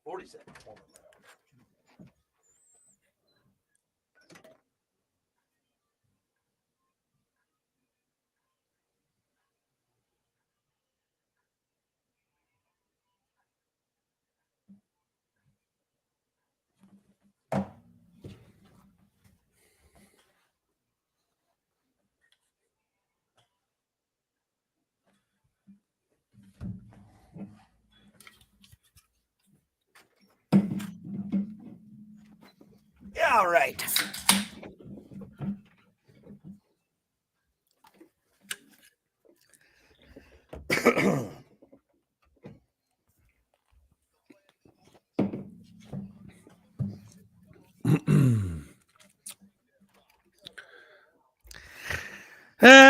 40 seconds. Yeah, all right.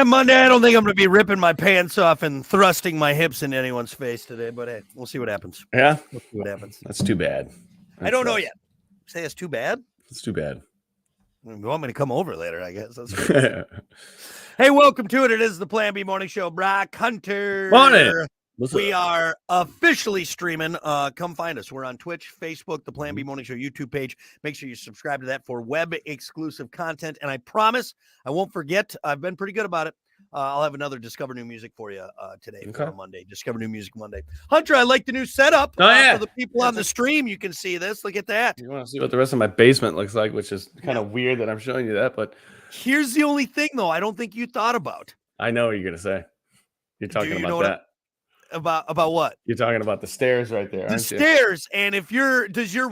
Monday, I don't think I'm going to be ripping my pants off and thrusting my hips into anyone's face today, but hey, we'll see what happens. Yeah? We'll see what happens. That's too bad. I don't know yet. Say it's too bad? It's too bad. You want me to come over later, I guess. That's right. Hey, welcome to it. It is the Plan B Morning Show. Brock Hunter. Morning. We are officially streaming. Come find us. We're on Twitch, Facebook, the Plan B Morning Show YouTube page. Make sure you subscribe to that for web exclusive content. And I promise I won't forget. I've been pretty good about it. I'll have another Discover New Music for you today for Monday. Discover New Music Monday. Hunter, I like the new setup. For the people on the stream, you can see this. Look at that. You want to see what the rest of my basement looks like, which is kind of weird that I'm showing you that. But here's the only thing, though, I don't think you thought about. I know what you're going to say. You're talking about that. About what? You're talking about the stairs right there, aren't you? The stairs. And if does your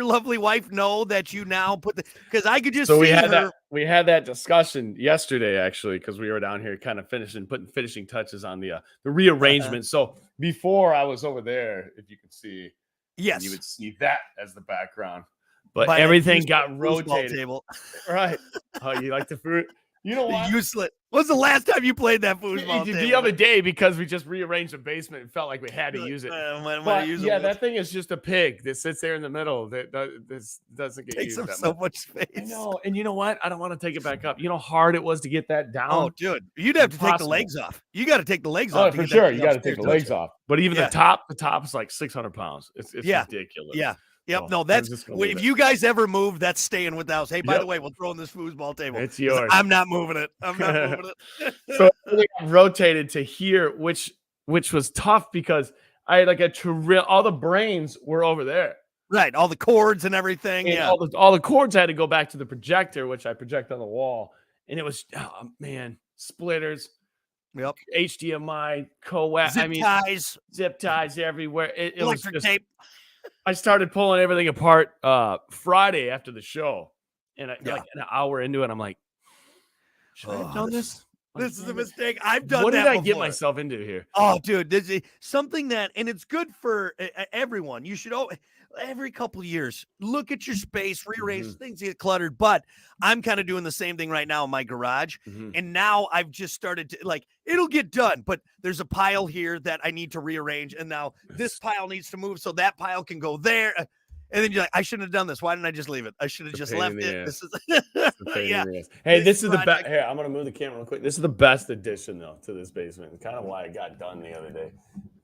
lovely wife know that you now put because I could just see we had that discussion yesterday, actually, because we were down here kind of putting finishing touches on the rearrangement. So before I was over there, if you could see, yes, you would see that as the background. But everything got rotated. Table. Right. Oh, you like the fruit? You know what? Useless. When's the last time you played that foosball table? The other day, because we just reaarranged the basement and felt like we had to use it. That thing is just a pig that sits there in the middle. That this doesn't get used. Takes up so much space. I know. And you know what? I don't want to take it back up. You know how hard it was to get that down? Oh, dude. You'd have to take the legs off. You got to take the legs off. Oh, for sure. You got to take the legs off. But even the top is like 600 pounds. It's ridiculous. Yeah. Yep. No, that's if you guys ever move, that's staying with the house. Hey, by the way, we'll throw in this foosball table. It's yours. I'm not moving it. I'm not moving it. So it rotated to here, which was tough because I had like all the brains were over there. Right. All the cords and everything. And all the cords had to go back to the projector, which I project on the wall. And it was, splitters. Yep. HDMI, coax. Zip ties everywhere. It was just tape. I started pulling everything apart Friday after the show, and like an hour into it, I'm like, "Should I have done this? This is a mistake. I've done. What did I get myself into here? Oh, dude, this is something that, and it's good for everyone. You should every couple of years look at your space, rearrange things get cluttered. But I'm kind of doing the same thing right now in my garage, and now I've just started to it'll get done. But there's a pile here that I need to rearrange, and now this pile needs to move so that pile can go there. And then you're like, I shouldn't have done this. Why didn't I just leave it? I should have just left it. This is Hey, this is the best. Here, I'm gonna move the camera real quick. This is the best addition though to this basement. Kind of why it got done the other day.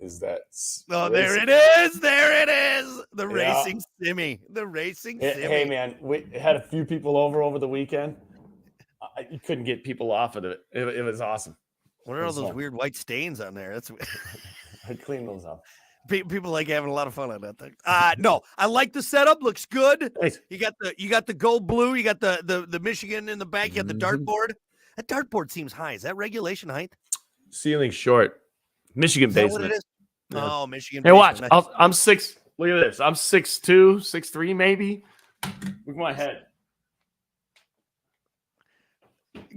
Is that? Oh, there it is. There it is. The racing simmy. The racing simmy. Hey, man, we had a few people over the weekend. You couldn't get people off of it. It was awesome. What are all those weird white stains on there? That's. I cleaned those up. People like having a lot of fun on that thing. No, I like the setup. Looks good. Nice. You got the gold blue. You got the Michigan in the back. You got the dartboard. That dartboard seems high. Is that regulation height? Ceiling short. Michigan basement. What it is? Yeah. Oh, Michigan. Hey, watch. I'm 6. Look at this. I'm 6'2", 6'3", maybe. Look at my head.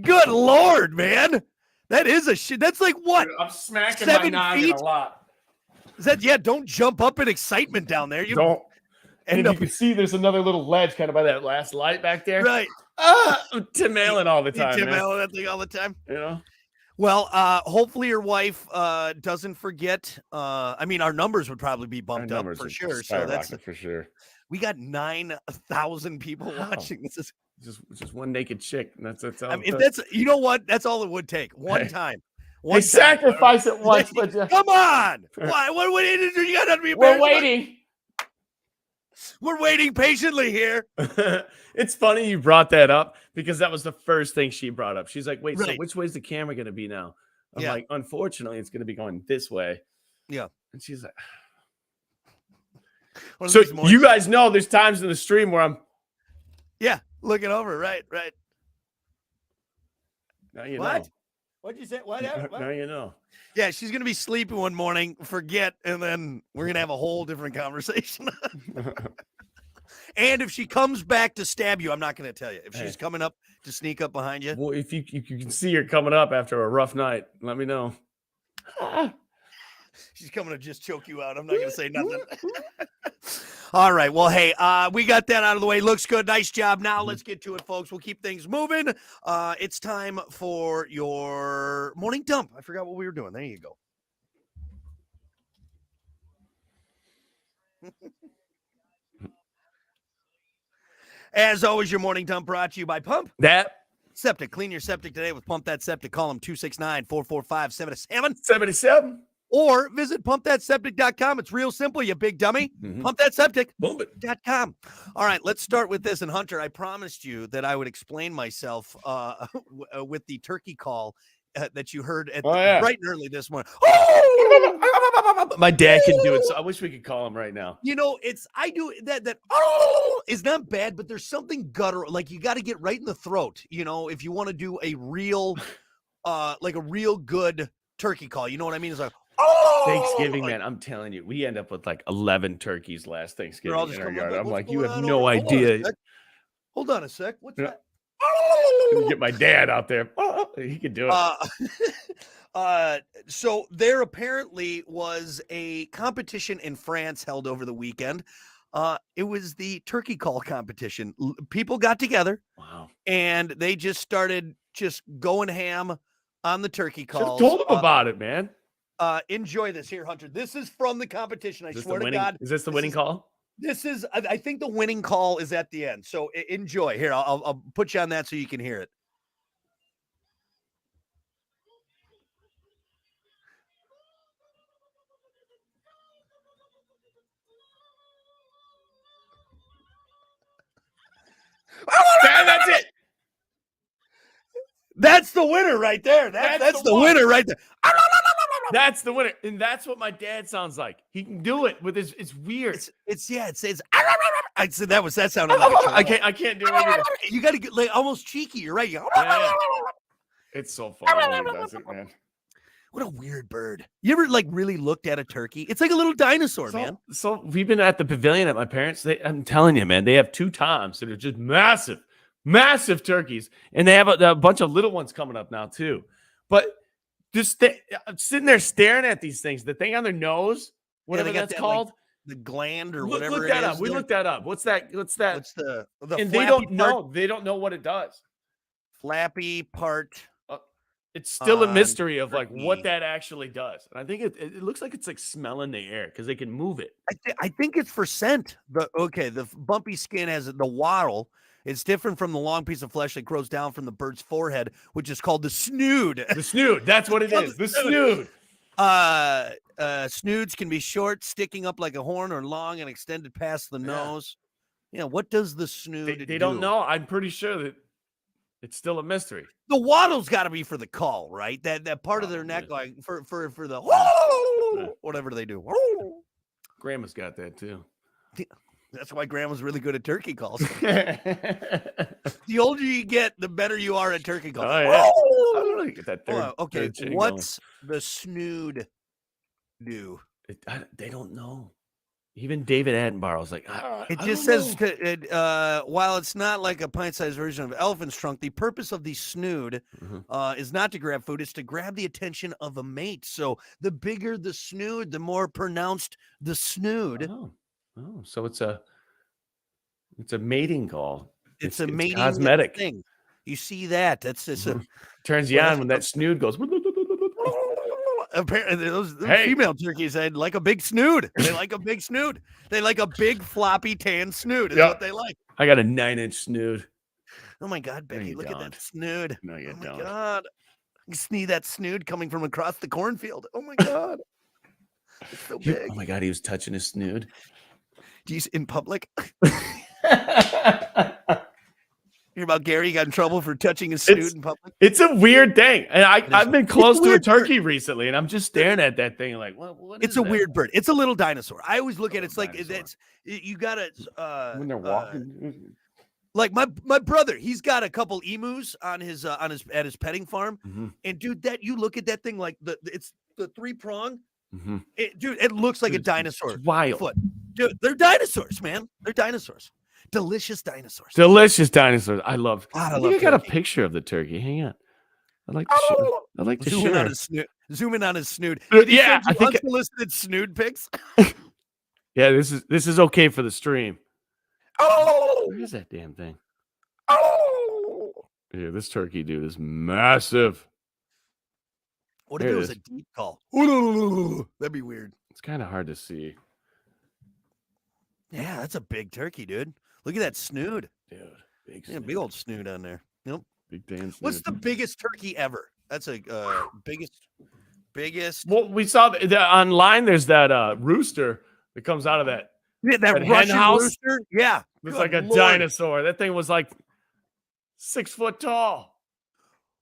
Good Lord, man. That is a shit. That's like what? I'm smacking 7 my noggin a lot. Is that don't jump up in excitement down there. You don't. And you can see there's another little ledge kind of by that last light back there. Right. I'm Tim Allen all the time. Tim Allen that thing all the time. You know. Well, hopefully your wife doesn't forget. I mean, our numbers would probably be bumped up for sure. So that's for sure. We got 9,000 people watching. This is just one naked chick. That's I mean, if that's you know what? That's all it would take. One time. They sacrifice it once, but come on! Why? What did you got to be? We're waiting. We're waiting patiently here. It's funny you brought that up because that was the first thing she brought up. She's like, wait, so Right. which way is the camera going to be now? I'm Yeah. like, unfortunately, it's going to be going this way. Yeah. And she's like, so you guys know there's times in the stream where I'm. Yeah, looking over. Right. Now you what? know. What'd you say? What? Now you know. Yeah, she's going to be sleeping one morning, forget, and then we're going to have a whole different conversation. And if she comes back to stab you, I'm not going to tell you. If she's coming up to sneak up behind you. Well, if you can see her coming up after a rough night, let me know. She's coming to just choke you out. I'm not going to say nothing. All right. Well, hey, we got that out of the way. Looks good. Nice job. Now let's get to it, folks. We'll keep things moving. It's time for your morning dump. I forgot what we were doing. There you go. As always, your morning dump brought to you by Pump That Septic. Clean your septic today with Pump That Septic. Call them 269-445-7777. Or visit pumpthatseptic.com. It's real simple, you big dummy. Pumpthatseptic.com. All right, let's start with this. And Hunter, I promised you that I would explain myself with the turkey call that you heard at bright and early this morning. My dad can do it, so I wish we could call him right now. You know, I do that is not bad, but there's something guttural. Like you got to get right in the throat, you know, if you want to do a real like a real good turkey call. You know what I mean? It's like Thanksgiving, man, I'm telling you, we end up with like 11 turkeys last Thanksgiving in our yard. I'm like, you have no idea. Hold on a sec. What's that? Get my dad out there. He could do it. So there apparently was a competition in France held over the weekend. It was the turkey call competition. People got together. Wow. And they just started just going ham on the turkey calls. Told them about it, man. Enjoy this here, Hunter. This is from the competition. I swear to God. Is this the winning call? This is, I think the winning call is at the end. So enjoy. Here, I'll put you on that so you can hear it. That's it. That's the winner right there. That's the winner right there. That's the winner. And that's what my dad sounds like. He can do it with his, it's weird. It's I said that sounded like I can't do it. You got to get like almost cheeky. You're right. Yeah. It's so funny when he does it, man. What a weird bird. You ever like really looked at a turkey? It's like a little dinosaur, man. So we've been at the pavilion at my parents'. I'm telling you, man, they have 2 toms that are just massive turkeys. And they have a bunch of little ones coming up now too. But just I'm sitting there staring at these things. The thing on their nose, whatever that's called. Like, the gland or whatever. Look that up. We looked that up. What's that? What's the and they don't know. They don't know what it does. Flappy part. It's still a mystery of like what that actually does. And I think it looks like it's like smelling the air because they can move it. I think it's for scent. The bumpy skin has the wattle. It's different from the long piece of flesh that grows down from the bird's forehead, which is called the snood. The snood. That's what it is. The snood. Snoods can be short, sticking up like a horn, or long and extended past the nose. Yeah. What does the snood do? They don't know. I'm pretty sure that it's still a mystery. The waddle's got to be for the call, right? That part of their neck, like for the whatever they do. Grandma's got that too. That's why Grandma's really good at turkey calls. The older you get, the better you are at turkey calls. Oh, yeah. I don't know. Get that third, okay, what's the snood do? They don't know. Even David Attenborough's like, it just says, while it's not like a pint-sized version of elephant's trunk, the purpose of the snood is not to grab food, it's to grab the attention of a mate. So the bigger the snood, the more pronounced the snood. Oh, so it's a mating call. It's a mating cosmetic thing. You see that? That's just turns you on when that snood goes. Apparently, those female turkeys had like a big snood. They like a big snood. They like a big floppy tan snood. Is what they like. I got a 9-inch snood. Oh my God, Becky! Look at that snood. No, you don't. My God, you see that snood coming from across the cornfield. Oh my God, it's so big. Oh my God, he was touching his snood. in public. Hear about Gary got in trouble for touching his snoot in public? It's a weird thing. And I've been close to a turkey bird. recently, and I'm just staring at that thing like, what it's a weird bird. It's a little dinosaur. I always look at it, it's like it's you gotta when they're walking. Like my brother, he's got a couple emus at his petting farm. And dude, that you look at that thing like it's the 3-prong. Dude, it looks like a dinosaur. It's wild. Foot. Dude, they're dinosaurs, man. They're dinosaurs. Delicious dinosaurs. Delicious dinosaurs. I love. God, I think I got a picture of the turkey. Hang on. I'd like to zoom share. in on his snoot. Zoom in on his snoot. Yeah, I think unsolicited snoot pics. Yeah, this is okay for the stream. Where is that damn thing? Yeah, this turkey, dude, is massive. What if it was a deep call? That'd be weird. It's kind of hard to see. Yeah, that's a big turkey, dude. Look at that snoot. Dude, big old snoot on there. Nope. Big damn snoot. What's the biggest turkey ever? That's a biggest. Well, we saw that online. There's that rooster that comes out of that. Yeah, that Russian house. Rooster. Yeah, it's like a dinosaur. That thing was like 6 foot tall.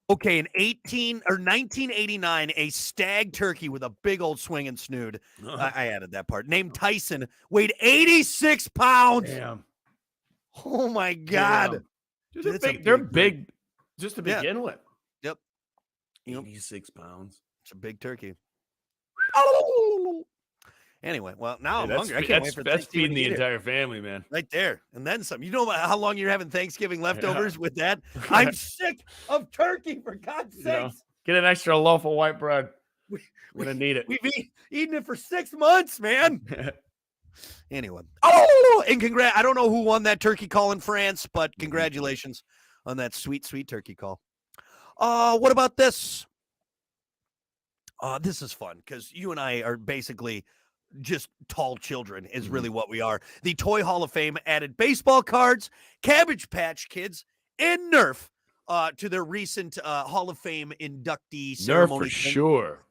Okay, in 1989, a stag turkey with a big old swinging snoot. I added that part. Named Tyson, weighed 86 pounds. Damn. Oh my God. Dude, they're big just to begin with. Yep. 86 pounds. It's a big turkey. Anyway, well, now I'm hungry. I can't wait for that's feeding the entire family, man. Right there. And then some. You know how long you're having Thanksgiving leftovers with that? I'm sick of turkey, for God's sakes. Get an extra loaf of white bread. We're going to need it. We've eaten it for 6 months, man. Anyway. And I don't know who won that turkey call in France, but congratulations on that sweet, sweet turkey call. What about this? This is fun because you and I are basically just tall children is really what we are. The Toy Hall of Fame added baseball cards, Cabbage Patch Kids, and Nerf to their recent Hall of Fame inductee ceremony. Nerf for sure.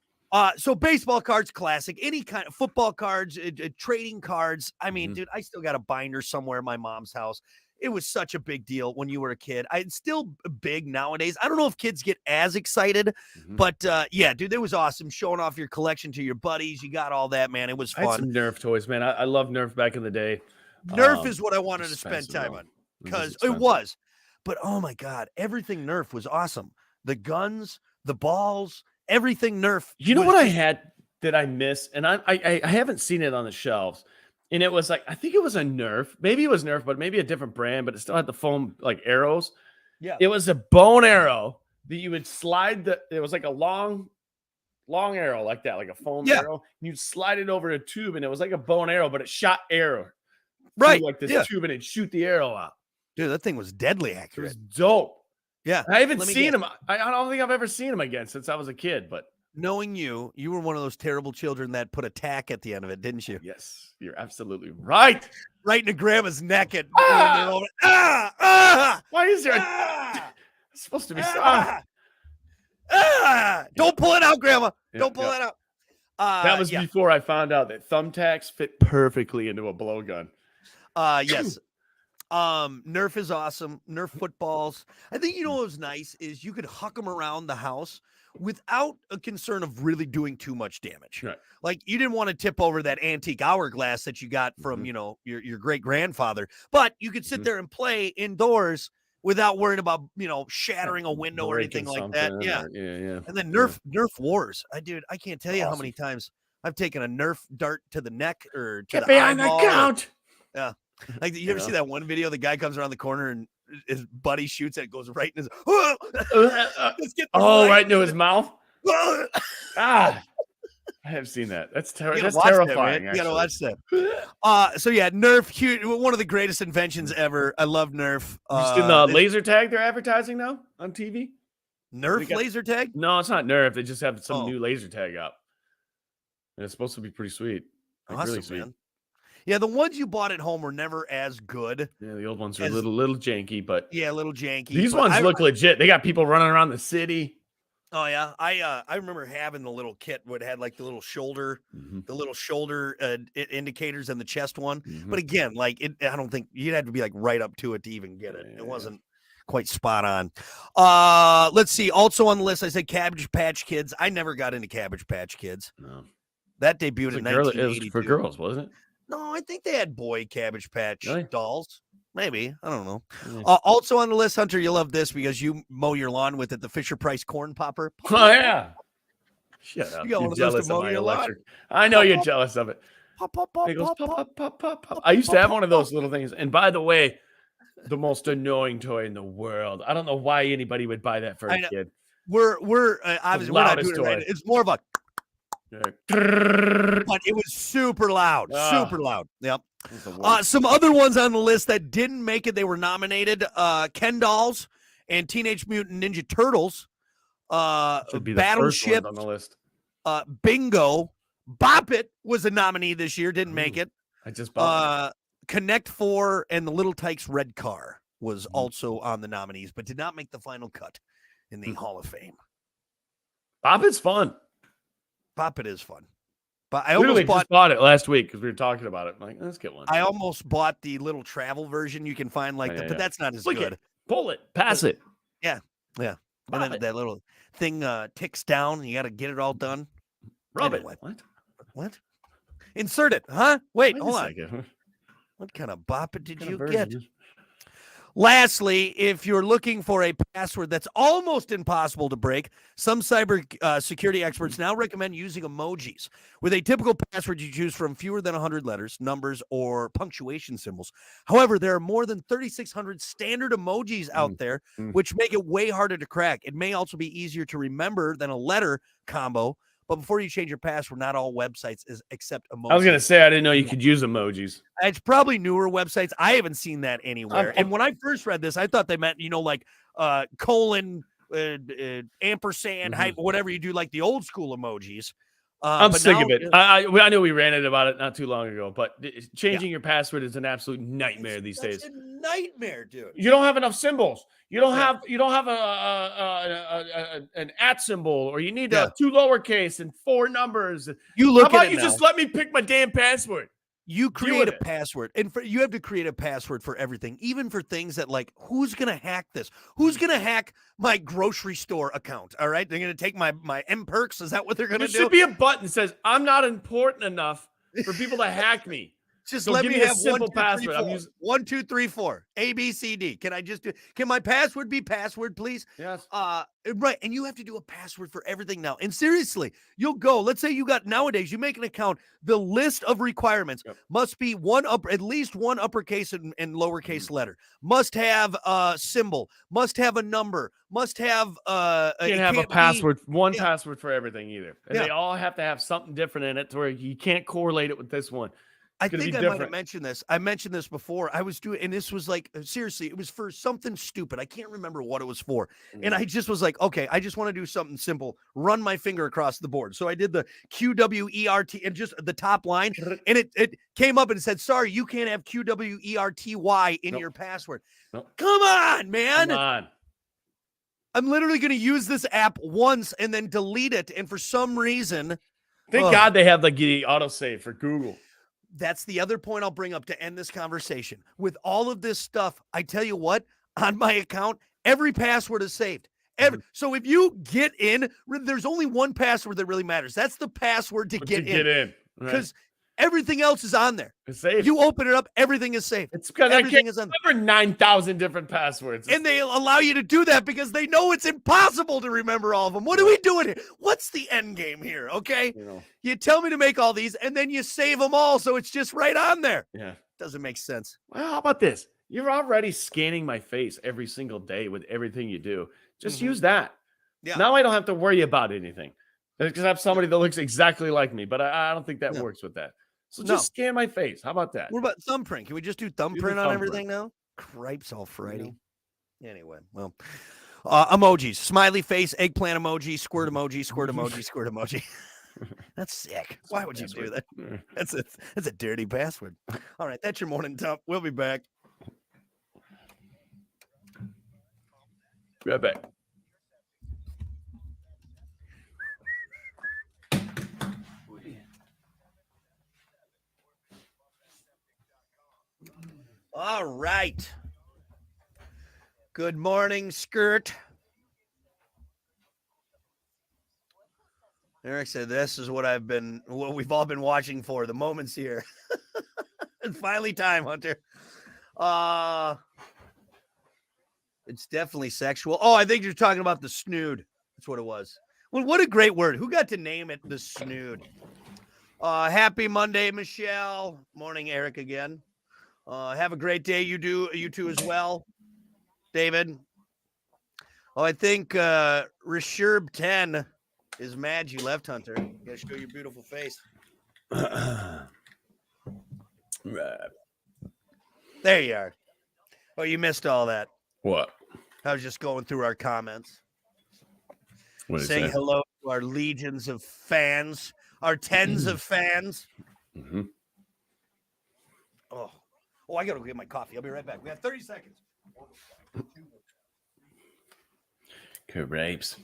So baseball cards, classic. Any kind of football cards, trading cards. I mean, dude, I still got a binder somewhere in my mom's house. It was such a big deal when you were a kid. It's still big nowadays. I don't know if kids get as excited, but yeah, dude, it was awesome showing off your collection to your buddies. You got all that, man. It was fun. I had some Nerf toys, man. I love Nerf back in the day. Nerf is what I wanted to spend time on because it was. But oh my God, everything Nerf was awesome. The guns, the balls, everything Nerf. You know what I had that I miss, and I haven't seen it on the shelves. And it was like, I think it was a Nerf. Maybe it was Nerf, but maybe a different brand, but it still had the foam like arrows. Yeah. It was a bone arrow that you would slide it was like a long arrow like that, like a foam arrow. And you'd slide it over a tube and it was like a bone arrow, but it shot arrow. Right. Like this tube and it'd shoot the arrow out. Dude, that thing was deadly accurate. It was dope. Yeah. I haven't seen him. I don't think I've ever seen him again since I was a kid, but knowing you were one of those terrible children that put a tack at the end of it, didn't you? Yes, you're absolutely right. Right into grandma's neck. Why is there it's supposed to be Don't pull it out, grandma. Don't pull it out. That was before I found out that thumbtacks fit perfectly into a blowgun. Yes. Nerf is awesome. Nerf footballs. I think what was nice is you could huck them around the house without a concern of really doing too much damage. Right. Like you didn't want to tip over that antique hourglass that you got from, your great grandfather, but you could sit there and play indoors without worrying about, shattering a window or anything like that. Yeah. And then Nerf wars. I can't tell you how many times I've taken a Nerf dart to the neck or to get behind the couch. Yeah. Like, you ever see that one video? The guy comes around the corner and his buddy shoots it, goes right in his. Right into his mouth. I have seen that. That's terrifying. You gotta watch that. So yeah, Nerf, huge, one of the greatest inventions ever. I love Nerf. You seen the laser tag they're advertising now on TV? Nerf laser tag? No, it's not Nerf. They just have some new laser tag out, and it's supposed to be pretty sweet. Like, awesome, really sweet. man. Yeah, the ones you bought at home were never as good. Yeah, the old ones are a little janky, but a little janky. These ones look legit. They got people running around the city. Oh yeah, I remember having the little kit where it had like the little shoulder, indicators and the chest one. But again, like I don't think you'd have to be like right up to it to even get it. It wasn't quite spot on. Let's see. Also on the list, I said Cabbage Patch Kids. I never got into Cabbage Patch Kids. No. That debuted in 1982. It was for girls, wasn't it? No, I think they had boy Cabbage Patch dolls. Maybe. I don't know. Yeah. Also on the list, Hunter, you'll love this because you mow your lawn with it, the Fisher-Price corn popper. Oh, yeah. Shut up. You're jealous of my electric. I know you're jealous of it. It goes pop, pop, pop, pop. I used to have one of those little things. And by the way, the most annoying toy in the world. I don't know why anybody would buy that for a kid. We're obviously we're not doing it right. It's more of a but it was super loud. Super loud. Yep. Some other ones on the list that didn't make it, they were nominated. Ken Dolls and Teenage Mutant Ninja Turtles. Battleship on the list. Bingo. Bop It was a nominee this year, didn't make it. I just bought Connect 4 and the Little Tykes Red Car was also on the nominees, but did not make the final cut in the Hall of Fame. Bop It's fun. Bop It is fun. But I almost bought it last week because we were talking about it. I'm like, let's get one. I almost bought the little travel version. You can find but that's not as good. Pull it, pass it. Yeah. And then that little thing ticks down. You got to get it all done. Rub it. What? Insert it, huh? Wait, hold on. Second. What kind of bop it did you get? Lastly, if you're looking for a password that's almost impossible to break, some cyber security experts now recommend using emojis. With a typical password, you choose from fewer than 100 letters, numbers, or punctuation symbols. However, there are more than 3,600 standard emojis out there, which make it way harder to crack. It may also be easier to remember than a letter combo. But before you change your password, not all websites accept emojis. I was going to say, I didn't know you could use emojis. It's probably newer websites. I haven't seen that anywhere. And when I first read this, I thought they meant, like colon, ampersand, hype, whatever you do, like the old school emojis. I'm sick of it. I know we ranted about it not too long ago, but changing your password is an absolute nightmare these days. It's a nightmare, dude. You don't have enough symbols. You don't have an at symbol, or you need 2 lowercase and 4 numbers. You look How at about you just let me pick my damn password? You create a password, and you have to create a password for everything, even for things that like, who's going to hack this? Who's going to hack my grocery store account? All right. They're going to take my M-Perks. Is that what they're going to do? There should be a button that says, I'm not important enough for people to hack me. Just let me have a simple password. I'm using 1, 2, 3, 4, A, B, C, D. Can my password be password, please? Yes. Right. And you have to do a password for everything now. And seriously, you'll go, let's say nowadays you make an account. The list of requirements must be at least one uppercase and lowercase letter, must have a symbol, must have a number, must have, you can't have a password, password for everything either. And they all have to have something different in it to where you can't correlate it with this one. I think I might have mentioned this. I mentioned this before. I was doing, and this was like, seriously, it was for something stupid. I can't remember what it was for. And I just was like, okay, I just want to do something simple. Run my finger across the board. So I did the QWERT and just the top line. And it came up and it said, sorry, you can't have QWERTY in your password. Come on, man. Come on. I'm literally going to use this app once and then delete it. And for some reason. Thank God they have like the autosave for Google. That's the other point I'll bring up to end this conversation. With all of this stuff, I tell you what, on my account, every password is saved. So if you get in, there's only one password that really matters. That's the password to get in. Because everything else is on there. It's safe. You open it up, everything is safe. It's because everything is on there. 9,000 different passwords. And they allow you to do that because they know it's impossible to remember all of them. What are we doing here? What's the end game here? Okay. You tell me to make all these and then you save them all. So it's just right on there. Yeah. Doesn't make sense. Well, how about this? You're already scanning my face every single day with everything you do. Just use that. Yeah. Now I don't have to worry about anything because I have somebody that looks exactly like me, but I don't think that works with that. So just scan my face. How about that? What about thumbprint? Can we just do thumbprint on everything now? Cripes all Friday. Anyway, well, emojis, smiley face, eggplant emoji, squirt emoji, squirt emoji, squirt emoji. That's sick. Why would you do that? That's a dirty password. All right, that's your morning dump. We'll be back. Be right back. All right. Good morning, Skirt. Eric said, "This is what we've all been watching for. The moment's here. It's finally time, Hunter." It's definitely sexual. Oh, I think you're talking about the snood. That's what it was. Well, what a great word. Who got to name it the snood? Happy Monday, Michelle. Morning, Eric again. Have a great day. You too as well, David. Oh, I think Resherb 10 is mad you left, Hunter. You gotta show your beautiful face. There you are. Oh, you missed all that. What? I was just going through our comments. Saying hello to our legions of fans, our tens of fans. Mm-hmm. Oh, I got to go get my coffee. I'll be right back. We have 30 seconds. Grapes.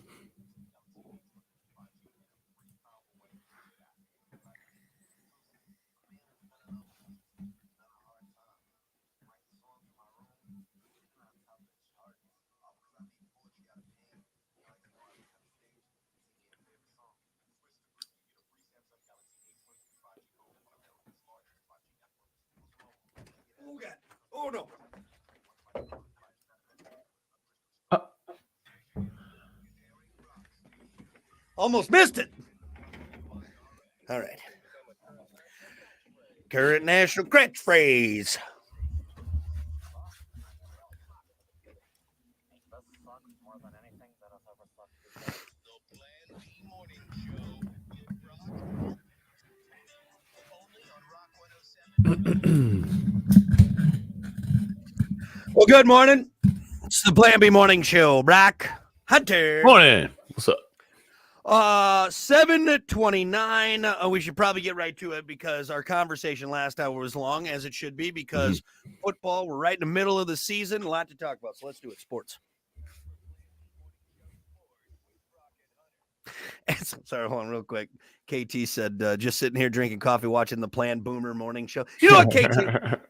Oh, God. Oh, no. Almost missed it. All right. Current national catchphrase. Well, good morning. It's the Plan B Morning Show. Brock Hunter. Morning. What's up? 7:29. We should probably get right to it because our conversation last hour was long, as it should be, because football, we're right in the middle of the season. A lot to talk about, so let's do it. Sports. Sorry, hold on real quick. KT said, just sitting here drinking coffee, watching the Planned Boomer Morning Show. You know what, KT?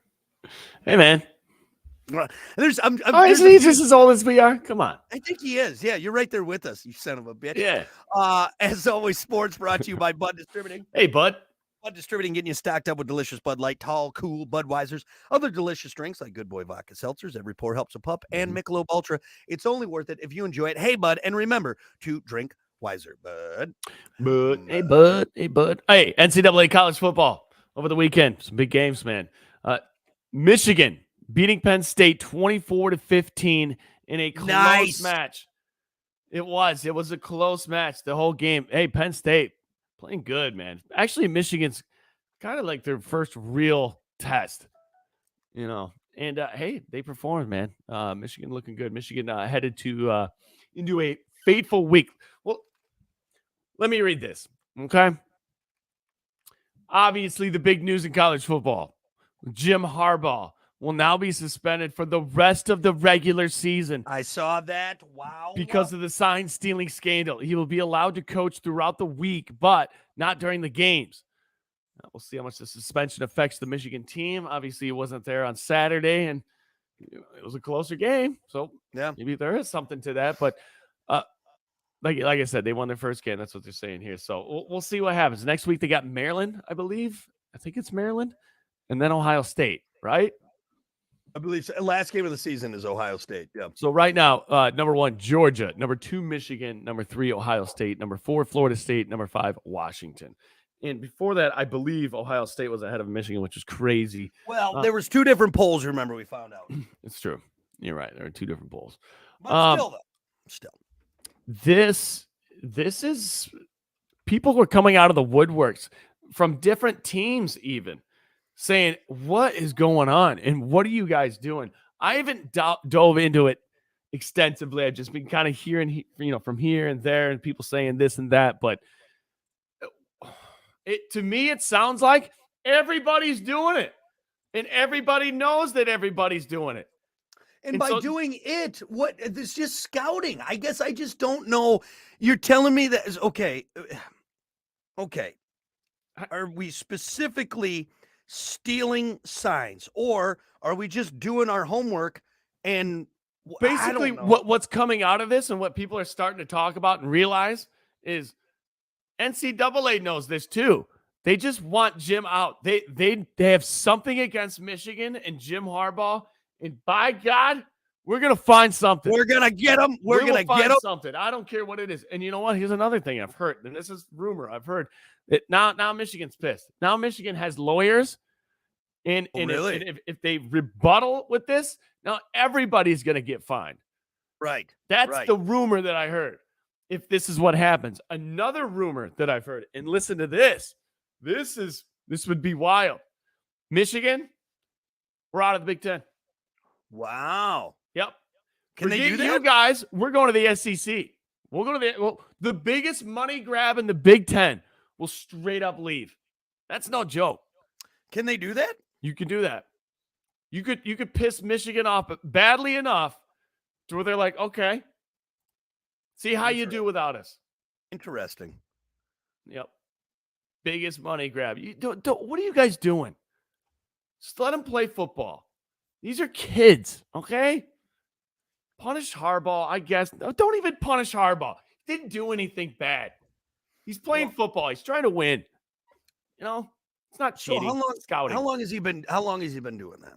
Hey, man. Isn't he just as old as we are? Come on. I think he is. Yeah, you're right there with us, you son of a bitch. Yeah. As always, sports brought to you by Bud Distributing. Hey, Bud. Bud Distributing, getting you stocked up with delicious Bud Light, tall, cool Budweisers, other delicious drinks like Good Boy Vodka Seltzers, Every Pour Helps a Pup, and Michelob Ultra. It's only worth it if you enjoy it. Hey, Bud, and remember to drink wiser, Bud. Hey, Bud. Hey, Bud. Hey, NCAA college football over the weekend. Some big games, man. Michigan beating Penn State 24-15 in a close match. It was a close match the whole game. Hey, Penn State playing good, man. Actually, Michigan's kind of like their first real test, you know. And hey, they performed, man. Michigan looking good. Michigan headed to into a fateful week. Well, let me read this, okay? Obviously, the big news in college football: Jim Harbaugh will now be suspended for the rest of the regular season. I saw that. Wow. Because of the sign stealing scandal. He will be allowed to coach throughout the week, but not during the games. We'll see how much the suspension affects the Michigan team. Obviously, he wasn't there on Saturday, and it was a closer game. So yeah, maybe there is something to that. But like I said, they won their first game. That's what they're saying here. So we'll see what happens. Next week, they got Maryland, I believe. I think it's Maryland. And then Ohio State, right? I believe so. Last game of the season is Ohio State. Yeah. So right now, number 1, Georgia. Number 2, Michigan. Number 3, Ohio State. Number 4, Florida State. Number 5, Washington. And before that, I believe Ohio State was ahead of Michigan, which is crazy. Well, there was 2 different polls, remember, we found out. It's true. You're right. There are 2 different polls. But still. This is people who are coming out of the woodworks from different teams even, saying, what is going on? And what are you guys doing? I haven't dove into it extensively. I've just been kind of hearing, from here and there and people saying this and that. But to me, it sounds like everybody's doing it. And everybody knows that everybody's doing it. And by doing it, what? It's just scouting. I guess I just don't know. You're telling me that, okay. Are we specifically stealing signs, or are we just doing our homework? And basically what's coming out of this and what people are starting to talk about and realize is NCAA knows this too. They just want Jim out. They have something against Michigan and Jim Harbaugh, and by God, we're gonna find something. We're gonna get them. We're gonna get them. Something. I don't care what it is. And you know what? Here's another thing I've heard, and this is rumor. I've heard that now Michigan's pissed. Now Michigan has lawyers, and if they rebuttal with this, now everybody's gonna get fined. Right. That's the rumor that I heard. If this is what happens, another rumor that I've heard, and listen to this. This would be wild. Michigan, we're out of the Big Ten. Wow. Yep. Can they do that? You guys, we're going to the SEC. We'll go to the biggest money grab in the Big Ten will straight up leave. That's no joke. Can they do that? You can do that. You could piss Michigan off badly enough to where they're like, okay, see how you do without us. Interesting. Yep. Biggest money grab. What are you guys doing? Just let them play football. These are kids, okay? Punish Harbaugh, I guess. Don't even punish Harbaugh. He didn't do anything bad. He's playing football. He's trying to win. You know, it's not cheating. Scouting. How long has he been doing that?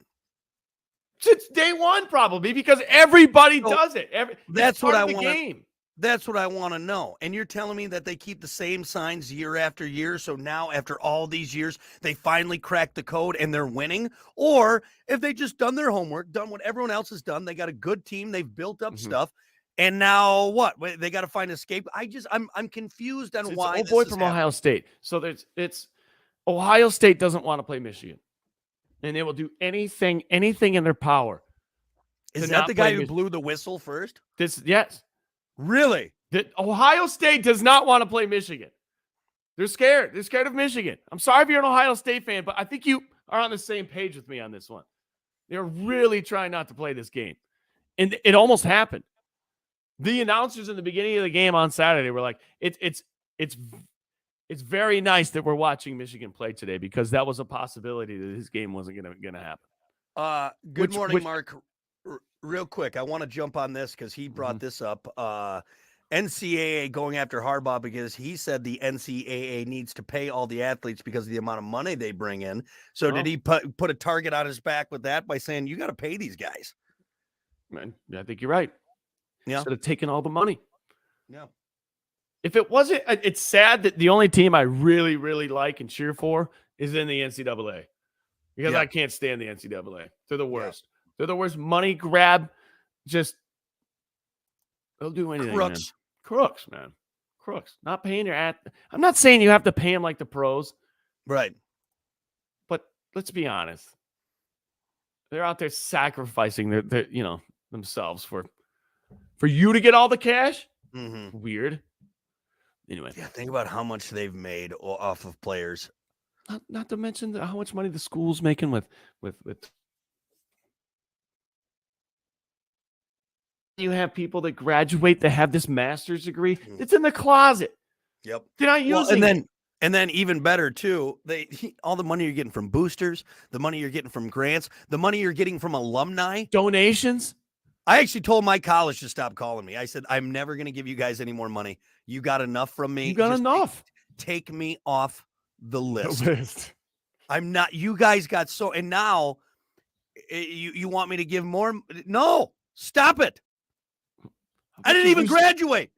Since day one, probably, because everybody does it. That's what I want. That's what I want to know. And you're telling me that they keep the same signs year after year, so now after all these years, they finally cracked the code and they're winning? Or if they just done their homework, done what everyone else has done, they got a good team, they've built up stuff, and now what? They got to find an escape. I'm confused on why. It's boy from Ohio State. So it's Ohio State doesn't want to play Michigan, and they will do anything in their power. Is that the guy who blew the whistle first? Yes. Really? That Ohio State does not want to play Michigan. They're scared. They're scared of Michigan. I'm sorry if you're an Ohio State fan, but I think you are on the same page with me on this one. They're really trying not to play this game. And it almost happened. The announcers in the beginning of the game on Saturday were like, it's very nice that we're watching Michigan play today because that was a possibility that this game wasn't gonna happen. Good morning, Mark. Real quick, I want to jump on this because he brought this up. NCAA going after Harbaugh because he said the NCAA needs to pay all the athletes because of the amount of money they bring in. So did he put a target on his back with that by saying, you got to pay these guys? Man, I think you're right. Yeah. Instead of taking all the money. Yeah. If it wasn't, it's sad that the only team I really, really like and cheer for is in the NCAA because I can't stand the NCAA. They're the worst. Yeah. They're the worst money grab. Just they'll do anything. Crooks, man. Crooks. Not paying your I'm not saying you have to pay them like the pros. Right. But let's be honest. They're out there sacrificing their themselves for you to get all the cash. Mm-hmm. Weird. Anyway. Yeah, think about how much they've made off of players. Not to mention how much money the school's making with you have people that graduate that have this master's degree. It's in the closet. Yep. They're not using it. And then even better too, all the money you're getting from boosters, the money you're getting from grants, the money you're getting from alumni, donations. I actually told my college to stop calling me. I said, I'm never going to give you guys any more money. You got enough from me. You got enough. Take me off the list. I'm not. You guys got so. And now you want me to give more? No, stop it. I didn't even graduate.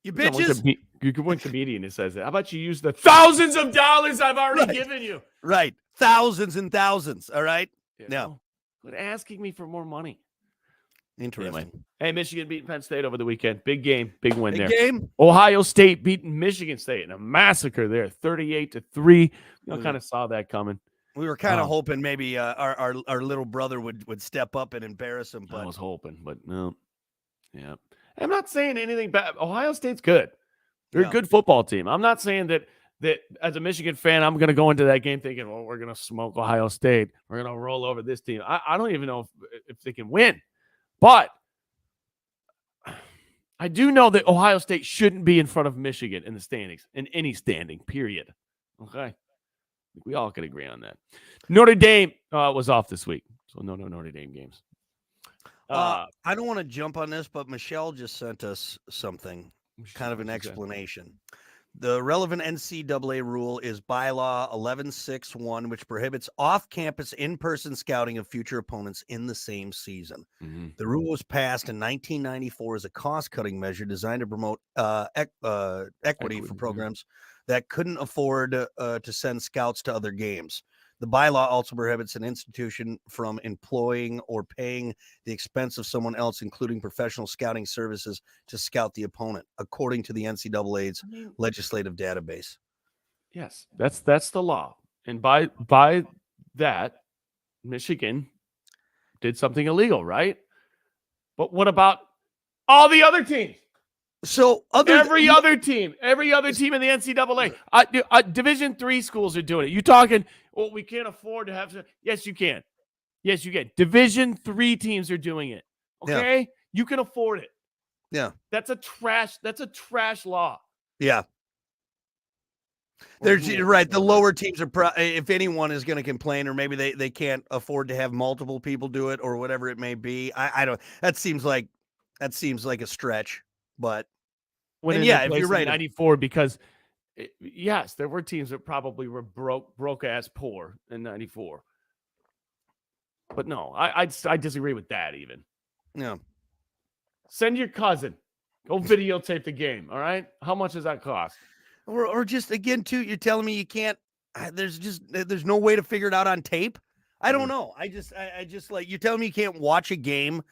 You bitches. You're one comedian who says that. How about you use the thousands of dollars I've already given you? Right. Thousands and thousands. All right. No. Quit asking me for more money. Interesting. Anyway. Hey, Michigan beating Penn State over the weekend. Big game. Big win there. Big game. Ohio State beating Michigan State in a massacre there. 38-3. Kind of saw that coming. We were kind of hoping maybe our little brother would step up and embarrass him. But I was hoping, but no. Yeah. I'm not saying anything bad. Ohio State's good. They're a good football team. I'm not saying that as a Michigan fan, I'm going to go into that game thinking, well, we're going to smoke Ohio State. We're going to roll over this team. I don't even know if they can win. But I do know that Ohio State shouldn't be in front of Michigan in the standings, in any standing, period. Okay? We all can agree on that. Notre Dame was off this week, so no Notre Dame games. I don't want to jump on this, but Michelle just sent us something, kind of an explanation. The relevant NCAA rule is bylaw 1161, which prohibits off-campus in-person scouting of future opponents in the same season. Mm-hmm. The rule was passed in 1994 as a cost-cutting measure designed to promote equity for programs that couldn't afford to send scouts to other games. The bylaw also prohibits an institution from employing or paying the expense of someone else, including professional scouting services, to scout the opponent, according to the NCAA's legislative database. Yes, that's the law. And by that, Michigan did something illegal, right? But what about all the other teams? So every other team in the NCAA, Division III schools are doing it. You talking? Well, we can't afford to have. Yes, you can. Yes, you can. Division III teams are doing it. Okay, you can afford it. Yeah, that's a trash law. Yeah. You're right. The lower teams are, if anyone is going to complain, or maybe they can't afford to have multiple people do it, or whatever it may be. I don't. That seems like a stretch, but if you're right, 94 because yes, there were teams that probably were broke ass poor in 94. But no, I disagree with that even. Yeah. Send your cousin. Go videotape the game. All right. How much does that cost? Or just again too, you're telling me you can't. There's no way to figure it out on tape. I don't know. I just like, you're telling me you can't watch a game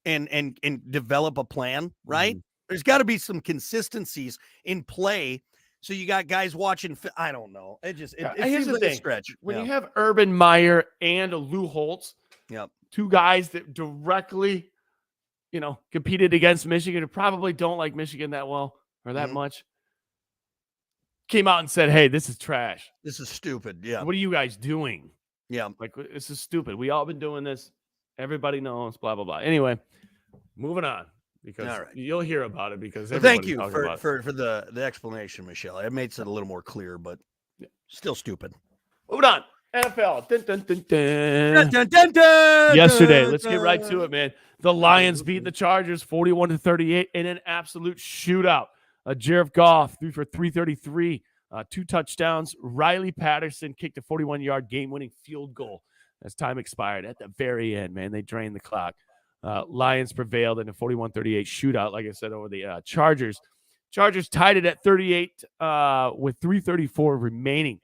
and develop a plan, right? There's got to be some consistencies in play. So you got guys watching. I don't know. It seems like a stretch. When you have Urban Meyer and Lou Holtz, two guys that directly, competed against Michigan, who probably don't like Michigan that well or that much, came out and said, "Hey, this is trash. This is stupid. Yeah. What are you guys doing? Yeah. Like, this is stupid. We all been doing this. Everybody knows, blah, blah, blah." Anyway, moving on, because you'll hear about it because thank you for the explanation, Michelle. It makes it a little more clear, but still stupid. Moving on. NFL. Yesterday, let's get right to it, man. The Lions beat the Chargers 41-38 in an absolute shootout. Jared Goff threw for 333, 2 touchdowns. Riley Patterson kicked a 41-yard game-winning field goal as time expired. At the very end, man, they drained the clock. Lions prevailed in a 41-38 shootout, like I said, over the Chargers. Chargers tied it at 38 with 3:34 remaining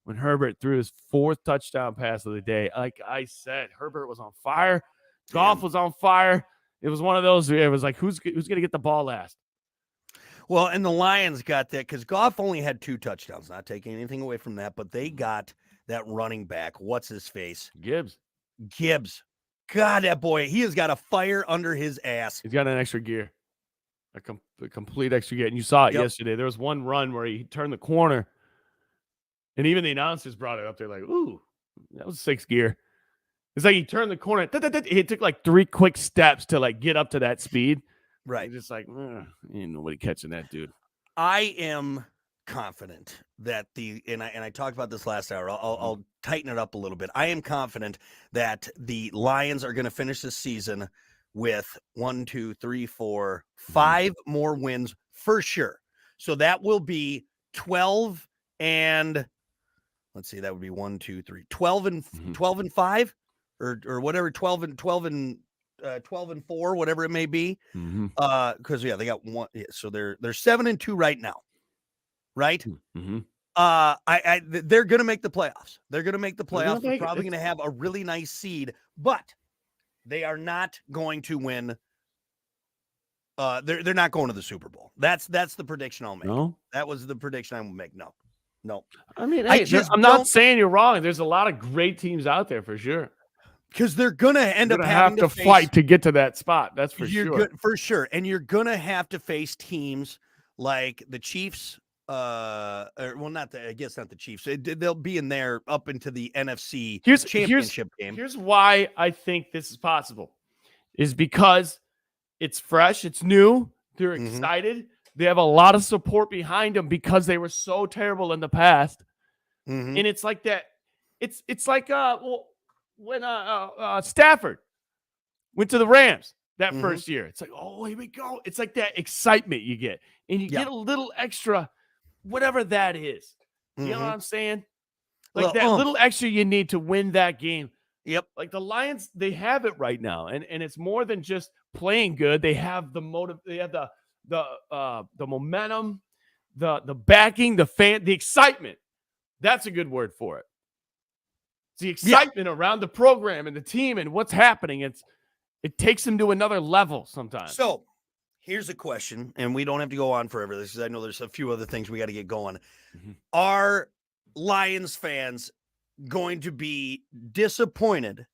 when Herbert threw his 4th touchdown pass of the day. Like I said, Herbert was on fire. Goff was on fire. It was one of those. It was like, who's going to get the ball last? Well, and the Lions got that because Goff only had 2 touchdowns. Not taking anything away from that, but they got that running back. What's his face? Gibbs. God, that boy, he has got a fire under his ass. He's got an extra gear, a complete extra gear. And you saw it yesterday. There was one run where he turned the corner, and even the announcers brought it up. They're like, "Ooh, that was 6th gear." It's like he turned the corner. He took like 3 quick steps to like get up to that speed. Right. Just like, ain't nobody catching that dude. I am confident that and I talked about this last hour. I'll tighten it up a little bit. I am confident that the Lions are going to finish this season with 1, 2, 3, 4, 5 more wins for sure. So that will be 12 and let's see, that would be 1, 2, 3, 12 and 5 or whatever, 12 and 4, whatever it may be. Because they got 1. So they're 7-2 right now. Right. They're going to make the playoffs. They're probably going to have a really nice seed, but they are not going to win. They're not going to the Super Bowl. That's the prediction I'll make. No, that was the prediction I will make. No. I mean, I'm not saying you're wrong. There's a lot of great teams out there for sure. Because they're going to end up having to fight to get to that spot. That's for sure. For sure. And you're going to have to face teams like the Chiefs. I guess not the Chiefs. They'll be in there up into the NFC championship game. Here's why I think this is possible. Is because it's fresh. It's new. They're excited. They have a lot of support behind them because they were so terrible in the past. And it's like that It's like when Stafford went to the Rams that first year. It's like, oh, here we go. It's like that excitement you get, and you get a little extra, whatever that is. You know what I'm saying? Like that little extra you need to win that game. Yep. Like the Lions, they have it right now, and it's more than just playing good. They have the motive. They have the momentum, the backing, the excitement. That's a good word for it. It's the excitement around the program and the team and what's happening. It takes them to another level sometimes. So here's a question, and we don't have to go on forever because I know there's a few other things we got to get going. Are Lions fans going to be disappointed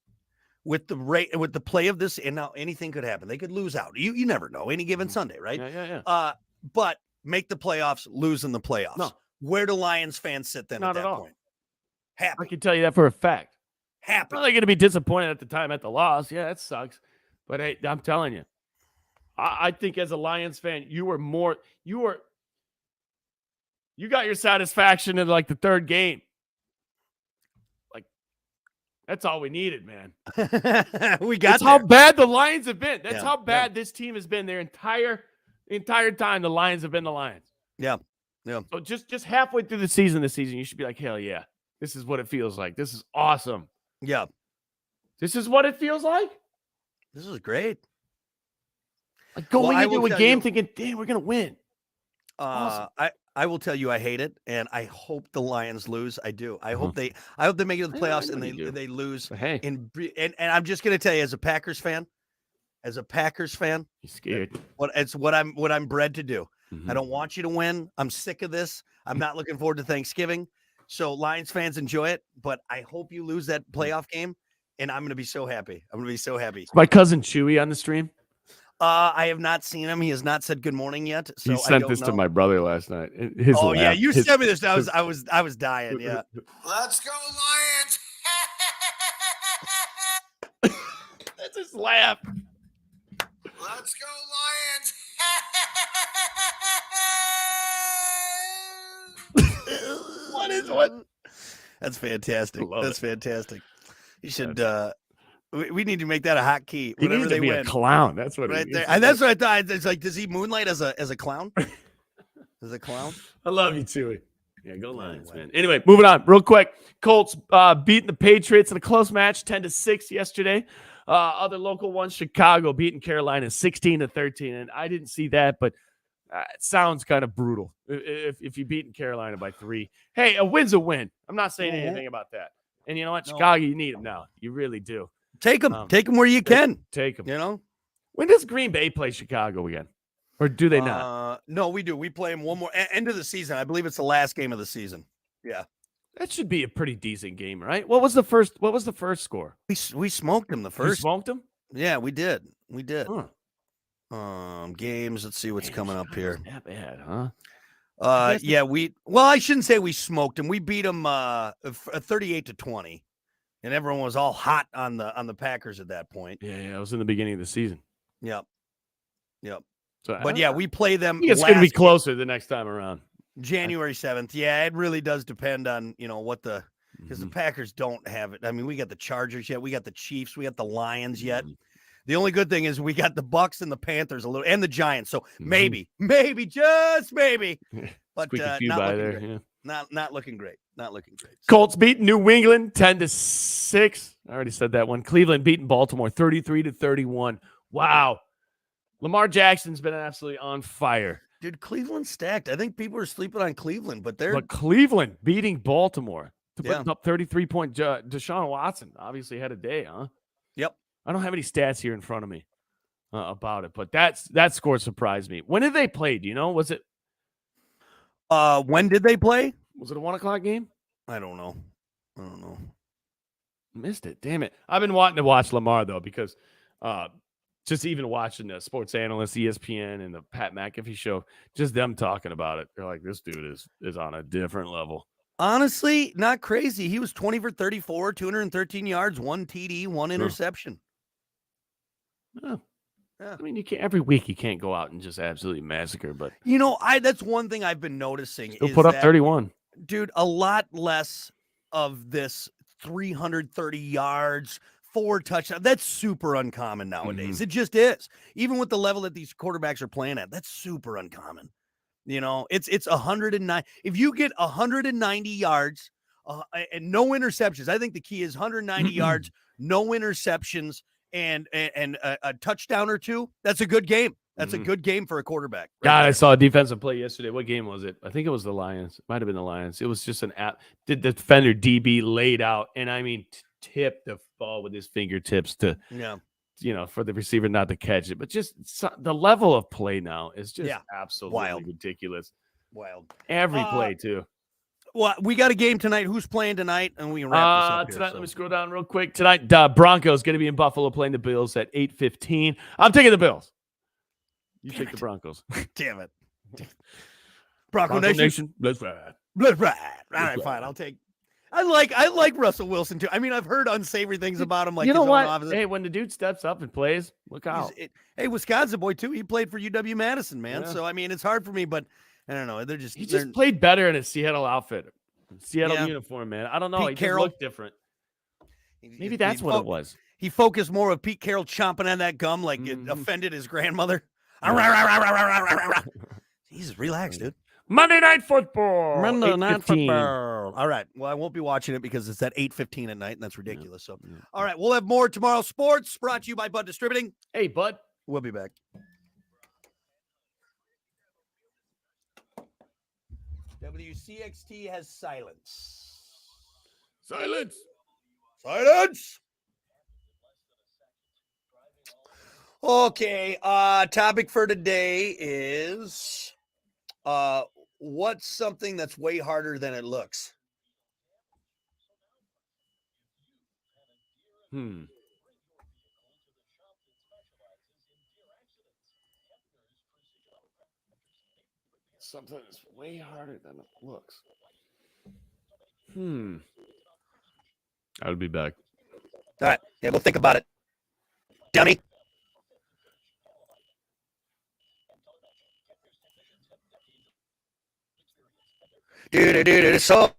with the play of this? And now anything could happen. They could lose out. You never know. Any given Sunday, right? Yeah. But make the playoffs, lose in the playoffs. No. Where do Lions fans sit then Not at that all. point? Happy. I can tell you that for a fact. Happy. Well, they're going to be disappointed at the time at the loss. Yeah, that sucks. But hey, I'm telling you, I think as a Lions fan, you got your satisfaction in like the third game. Like that's all we needed, man. That's how bad the Lions have been. That's how bad this team has been their entire time. The Lions have been the Lions. Yeah. So just halfway through the season, you should be like, hell yeah, this is what it feels like. This is awesome. Yeah. This is what it feels like. This is great. Like going into a game thinking, damn, we're gonna win. Awesome. I will tell you, I hate it, and I hope the Lions lose. I do. I hope they make it to the playoffs and they lose. But hey, and I'm just gonna tell you, as a Packers fan, you're scared. What I'm bred to do. I don't want you to win. I'm sick of this. I'm not looking forward to Thanksgiving. So Lions fans, enjoy it, but I hope you lose that playoff game, and I'm gonna be so happy. Is my cousin Chewy on the stream? I have not seen him. He has not said good morning yet. So he sent this to my brother last night. Yeah, you sent me this. I was dying. Yeah. Let's go Lions! That's his laugh. Let's go Lions! What? That's fantastic. That's fantastic. You should. We need to make that a hot key. He needs to be a clown. That's what right there. And that's what I thought. It's like, does he moonlight as a clown? As a clown? I love you, Chewy. Yeah, go Lions, man. Anyway, moving on real quick. Colts beating the Patriots in a close match, 10-6 yesterday. Other local ones, Chicago beating Carolina 16-13. And I didn't see that, but it sounds kind of brutal if you beating Carolina by 3. Hey, a win's a win. I'm not saying anything about that. And you know what? Chicago, you need them now. You really do. Take them. Take them where you can. Take them. You know? When does Green Bay play Chicago again? Or do they not? No, we do. We play them one more end of the season. I believe it's the last game of the season. Yeah. That should be a pretty decent game, right? What was the first score? We smoked them the first. You smoked them? Yeah, we did. Huh. Games. Let's see what's coming up here. Not bad, huh? I shouldn't say we smoked them. We beat them 38-20. And everyone was all hot on the Packers at that point. Yeah, it was in the beginning of the season. Yep. So, but yeah, we play them. It's going to be closer the next time around. January 7th. Yeah, it really does depend on, what because the Packers don't have it. I mean, we got the Chargers yet. We got the Chiefs. We got the Lions yet. The only good thing is we got the Bucks and the Panthers and the Giants. So maybe, just maybe. But not looking great. Not looking great. Colts beating New England 10-6. I already said that one. Cleveland beating Baltimore 33-31. Wow. Lamar Jackson's been absolutely on fire. Dude, Cleveland stacked. I think people are sleeping on Cleveland, but Cleveland beating Baltimore to put up 33-point. Deshaun Watson obviously had a day, huh? Yep. I don't have any stats here in front of me about it, but that score surprised me. When did they play? Do you know? Was it? When did they play? Was it a 1:00 game? I don't know. Missed it. Damn it. I've been wanting to watch Lamar though, because just even watching the sports analyst, ESPN, and the Pat McAfee show, just them talking about it. They're like, this dude is on a different level. Honestly, not crazy. He was 20 for 34, 213 yards, 1 TD, 1 interception. Oh. Yeah. I mean, you can't every week. You can't go out and just absolutely massacre. But that's one thing I've been noticing. He'll put up 31. Dude, a lot less of this 330 yards, 4 touchdowns. That's super uncommon nowadays. It just is. Even with the level that these quarterbacks are playing at, that's super uncommon. It's 109. If you get 190 yards and no interceptions, I think the key is 190 yards, no interceptions, and a touchdown or 2. That's a good game. That's a good game for a quarterback. God, I saw a defensive play yesterday. What game was it? I think it was the Lions. It might have been the Lions. It was just the defender DB laid out, and I mean tipped the ball with his fingertips to for the receiver not to catch it. But just the level of play now is just absolutely ridiculous. Wild. Every play too. Well, we got a game tonight. Who's playing tonight? And we can wrap this up here, tonight. Let me scroll down real quick. Tonight, Broncos going to be in Buffalo playing the Bills at 8:15. I'm taking the Bills. You take the Broncos. Damn it. Bronco Nation. Let's ride. Let's ride. All right, fine. I'll take. I like Russell Wilson too. I mean, I've heard unsavory things about him. Like, you know what? Hey, when the dude steps up and plays, look out. Hey, Wisconsin boy too. He played for UW-Madison, man. Yeah. So I mean, it's hard for me, but I don't know. He just played better in a Seattle outfit, Seattle uniform, man. I don't know. Pete Carroll just looked different. Maybe that's what it was. He focused more of Pete Carroll chomping on that gum like it offended his grandmother. Jesus, relax, dude. Monday Night Football. Monday Night Football. All right. Well, I won't be watching it because it's at 8:15 at night, and that's ridiculous. So, all right, we'll have more tomorrow. Sports brought to you by Bud Distributing. Hey, Bud. We'll be back. WCXT has silence. Silence. Silence. Okay, topic for today is what's something that's way harder than it looks? Something that's way harder than it looks. I'll be back. All right, yeah, we'll think about it. Johnny. So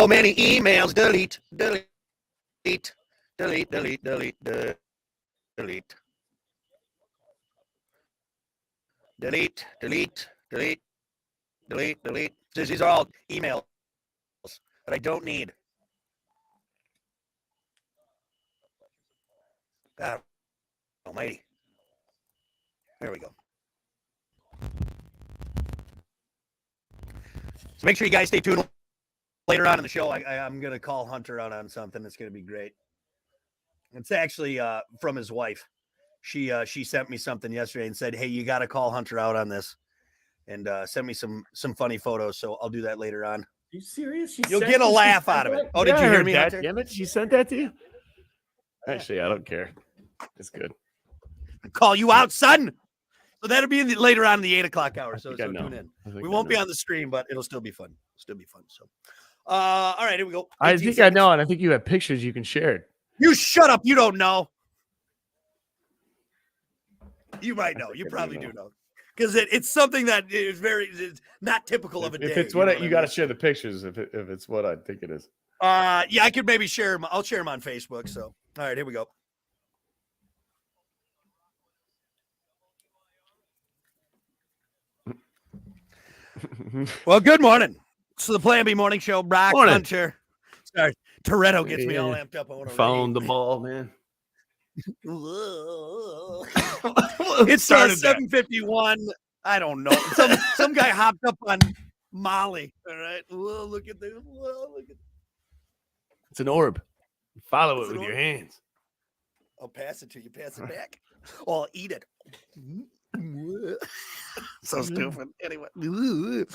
many emails. Delete. Delete. These are all emails that I don't need. God almighty. There we go. So make sure you guys stay tuned. Later on in the show, I'm going to call Hunter out on something that's going to be great. It's actually from his wife. She sent me something yesterday and said, hey, you got to call Hunter out on this. And send me some funny photos. So I'll do that later on. Are you serious? You'll get a laugh out of it. Oh, did you hear me, Hunter? Damn it. She sent that to you? Actually, I don't care. It's good. I'll call you out, son. So that'll be later on in the 8 o'clock hour. So tune in. We won't be on the stream, but it'll still be fun. So, all right, here we go. I think seconds. I know, and I think you have pictures you can share. You shut up. You don't know. You might know. You probably do know. Because it's something that is it's not typical of a day. If it's what you got to share the pictures. If it's what I think it is. Yeah, I could maybe share them. I'll share them on Facebook. So, all right, here we go. Well, good morning. It's the Plan B Morning Show. Brock Hunter. Sorry, Toretto gets me all amped up. Found the ball, man. It's 7:51. I don't know. Some guy hopped up on Molly. All right. Whoa, look at this. It's an orb. You follow it with your hands. I'll pass it to you. Pass it back. Or I'll eat it. So stupid. Anyway, enough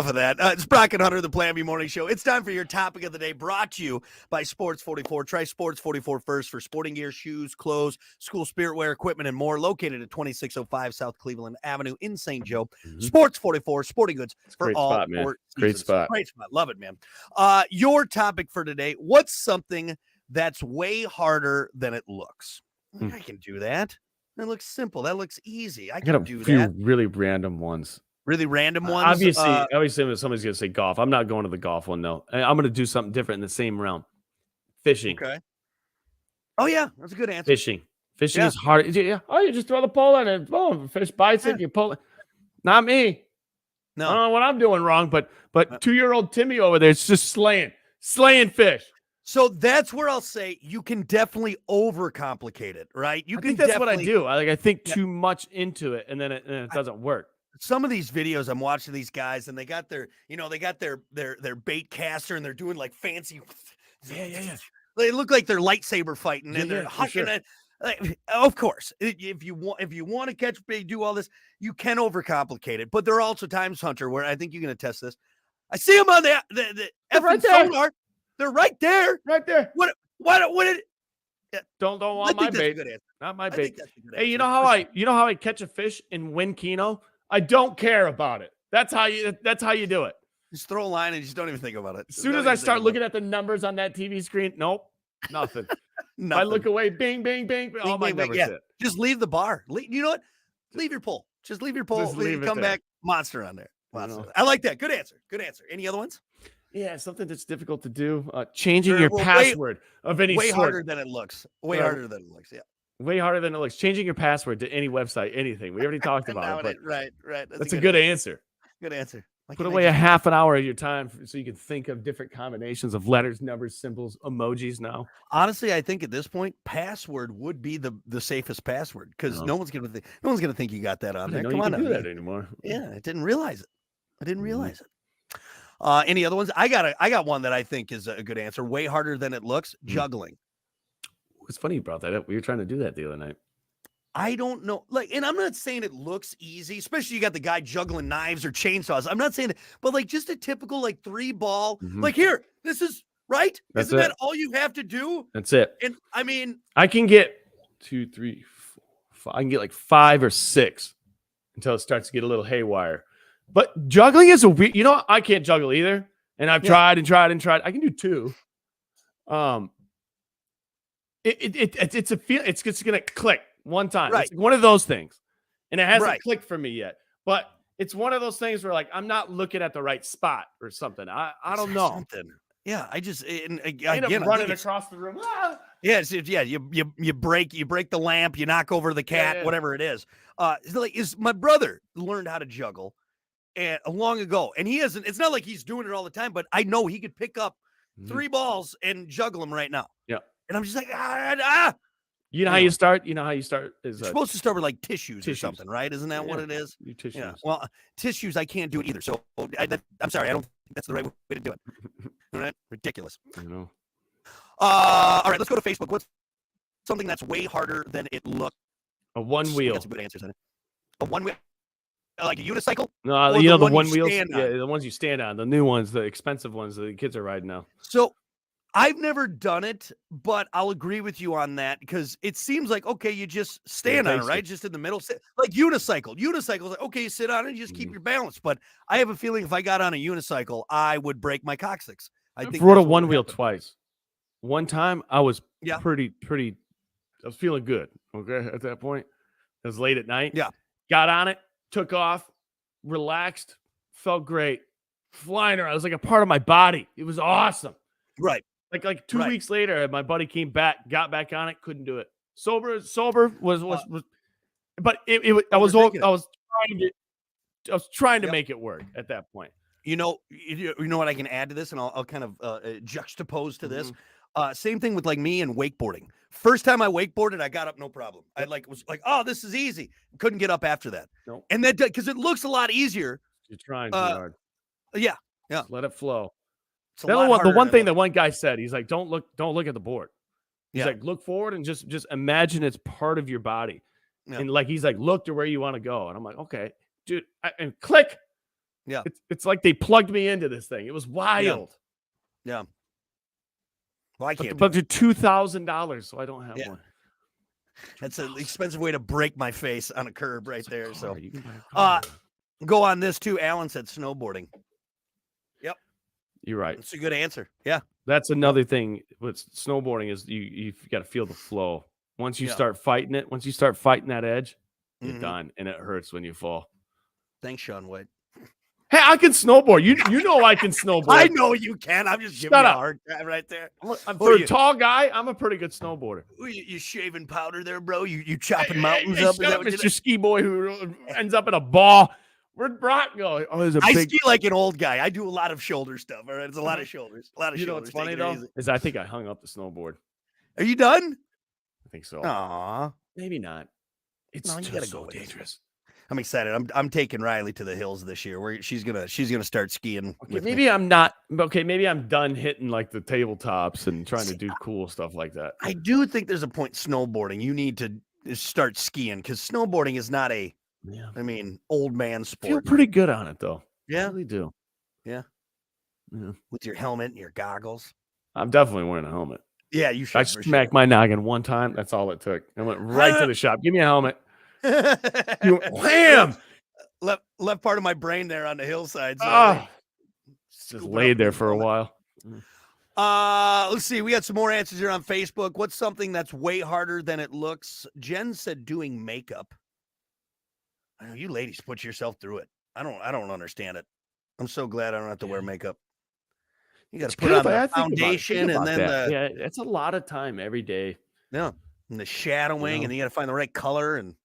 of that. It's Brock and Hunter, the Plan B Morning Show. It's time for your topic of the day, brought to you by Sports 44. Try Sports 44 first for sporting gear, shoes, clothes, school spirit wear, equipment, and more. Located at 2605 South Cleveland Avenue in St. Joe. Sports 44, sporting goods for all spot, man. Great spot. Great spot. Love it, man. Your topic for today, what's something that's way harder than it looks? I can do that. That looks simple. That looks easy. I can do that. Really random ones. Really random ones. Obviously, somebody's gonna say golf. I'm not going to the golf one though. I'm gonna do something different in the same realm. Fishing. Okay. Oh yeah, that's a good answer. Fishing is hard. Yeah. Oh, you just throw the pole in and boom, fish bites it. You pull it. Not me. No. I don't know what I'm doing wrong, but 2-year-old Timmy over there is just slaying fish. So that's where I'll say you can definitely overcomplicate it, right? I think that's what I do. I think too much into it, and then it doesn't work. Some of these videos I'm watching these guys, and they got their bait caster, and they're doing like fancy. Yeah. They look like they're lightsaber fighting, and they're hucking it. Of course, if you want to catch bait, do all this, you can overcomplicate it. But there are also times, Hunter, where I think you can attest this. I see them on the effing sonar. They're right there. Right there. What did? Don't want my bait. Not my bait. Hey, you know how I catch a fish and win Keno? I don't care about it. That's how you do it. Just throw a line and just don't even think about it. As soon as I start looking at the numbers on that TV screen, nope, nothing. I look away, bing, bing, bing. All my numbers hit. Just leave the bar. You know what? Leave your pole. Just leave your pole. Come back. Monster on there. Monster. I like that. Good answer. Any other ones? Yeah, something that's difficult to do. Changing your password of any way sort. harder than it looks. Way harder than it looks. Yeah. Way harder than it looks. Changing your password to any website, anything. We already talked about it. Right. That's a good answer. Good answer. Put away a half an hour of your time so you can think of different combinations of letters, numbers, symbols, emojis now. Honestly, I think at this point, password would be the safest password because no one's gonna think you got that on there. Come on, do that anymore. Yeah, I didn't realize it. Any other ones? I got one that I think is a good answer. Way harder than it looks. Juggling. It's funny you brought that up. We were trying to do that the other night. I don't know. And I'm not saying it looks easy, especially you got the guy juggling knives or chainsaws. I'm not saying it, but just a typical 3-ball. Here, this is right. Isn't that all you have to do? That's it. And I mean, I can get 2, 3, 4, 5. I can get 5 or 6 until it starts to get a little haywire. But juggling is a weird. I can't juggle either, and I've tried and tried and tried. I can do 2. It's a feel. It's just gonna click one time. Right. It's one of those things, and it hasn't clicked for me yet. But it's one of those things where I'm not looking at the right spot or something. I don't know. Something. Yeah, I just again running across the room. Yeah, you break the lamp, you knock over the cat, whatever it is. My brother learned how to juggle long ago, and he hasn't. It's not like he's doing it all the time, but I know he could pick up 3 balls and juggle them right now. Yeah, and I'm just like You know how you start? Is you're supposed to start with tissues or something, right? Isn't that what it is? Tissues. Yeah. Well, tissues, I can't do it either. So I'm sorry, I don't think that's the right way to do it. All right, ridiculous. I know. All right, let's go to Facebook. What's something that's way harder than it looks? A one wheel. Got some good answers in it. A one wheel, like a unicycle. No, the one wheels. Yeah, the ones you stand on. The new ones, the expensive ones that the kids are riding now. So I've never done it, but I'll agree with you on that because it seems like, okay, you just stand on it, right? Just in the middle. Like unicycle. Unicycle's like, okay, you sit on it and you just keep your balance. But I have a feeling if I got on a unicycle, I would break my coccyx. I've rode a one wheel twice. One time I was pretty, I was feeling good. Okay. At that point, it was late at night. Yeah. Got on it, took off, relaxed, felt great. Flying around. It was like a part of my body. It was awesome. Right. Like 2 weeks later, my buddy came back, got back on it, couldn't do it. Sober was but I was trying to make it work at that point. You know what I can add to this, and I'll kind of juxtapose to this. Same thing with me and wakeboarding. First time I wakeboarded, I got up no problem. I was like, oh, this is easy. Couldn't get up after that. Nope. And then because it looks a lot easier. You're trying too hard. Yeah. Just let it flow. The one thing that one guy said, he's like, don't look at the board. He's like, look forward and just imagine it's part of your body. Yeah. And he's like, look to where you want to go. And I'm like, okay, dude, and click. Yeah. It's like they plugged me into this thing. It was wild. Yeah. Well, I can't. But they're $2,000, so I don't have one. That's an expensive way to break my face on a curb right there. So you can buy a car. Go on this too. Alan said snowboarding. Yep. You're right. It's a good answer. Yeah. That's another thing with snowboarding is you've got to feel the flow. Once you start fighting it, once you start fighting that edge, you're done, and it hurts when you fall. Thanks, Sean White. Hey, I can snowboard. You know I can snowboard. I know you can. I'm just giving you a hard time right there. For a tall guy, I'm a pretty good snowboarder. You shaving powder there, bro? You chopping mountains up? Shut up, Mr. Ski Boy, who ends up in a ball. Where'd Brock go? Oh, I ski like an old guy. I do a lot of shoulder stuff. All right, it's a lot of shoulders. A lot of shoulders. You know what's funny though? Is I think I hung up the snowboard. Are you done? I think so. Aw, maybe not. It's you gotta go dangerous. I'm excited. I'm taking Riley to the hills this year. Where she's gonna start skiing. Okay, maybe I'm not. Okay, maybe I'm done hitting like the tabletops and trying to do cool stuff like that. I do think there's a point snowboarding. You need to start skiing because snowboarding is not a, I mean, old man sport. I feel pretty good on it though. Yeah, I really do. Yeah. With your helmet and your goggles. I'm definitely wearing a helmet. Yeah, you should. I smacked my noggin one time. That's all it took. I went right to the shop. Give me a helmet. Wham! Left part of my brain there on the hillside. So just laid there for a while. Let's see. We got some more answers here on Facebook. What's something that's way harder than it looks? Jen said doing makeup. I know you ladies put yourself through it. I don't understand it. I'm so glad I don't have to wear makeup. You got to put on the foundation and then it's a lot of time every day. Yeah, and the shadowing, and then you got to find the right color, and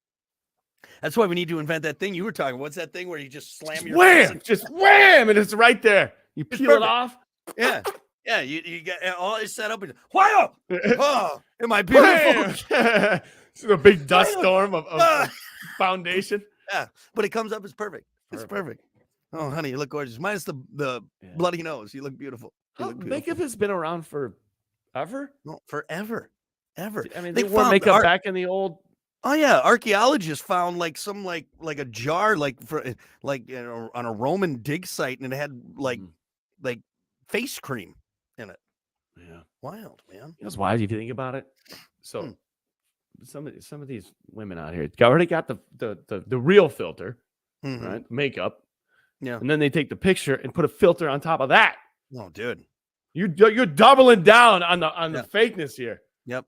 that's why we need to invent that thing you were talking. What's that thing where you just slam your wham, just wham, and it's right there. You peel it off. Yeah, yeah. You got all is set up. And wow, oh, am I beautiful? It's a big dust storm of foundation. Yeah, but it comes up as perfect. It's perfect. Oh, honey, you look gorgeous. Minus the bloody nose. You look beautiful. Makeup has been around forever? No, forever. Ever. I mean, they wore makeup back in the old. Oh yeah, archaeologists found like some like a jar on a Roman dig site, and it had like face cream in it. Yeah, wild, man. It's wild if you think about it. So some of these women out here already got the real filter, right? Makeup. Yeah. And then they take the picture and put a filter on top of that. Oh, dude. You're doubling down on the fakeness here. Yep.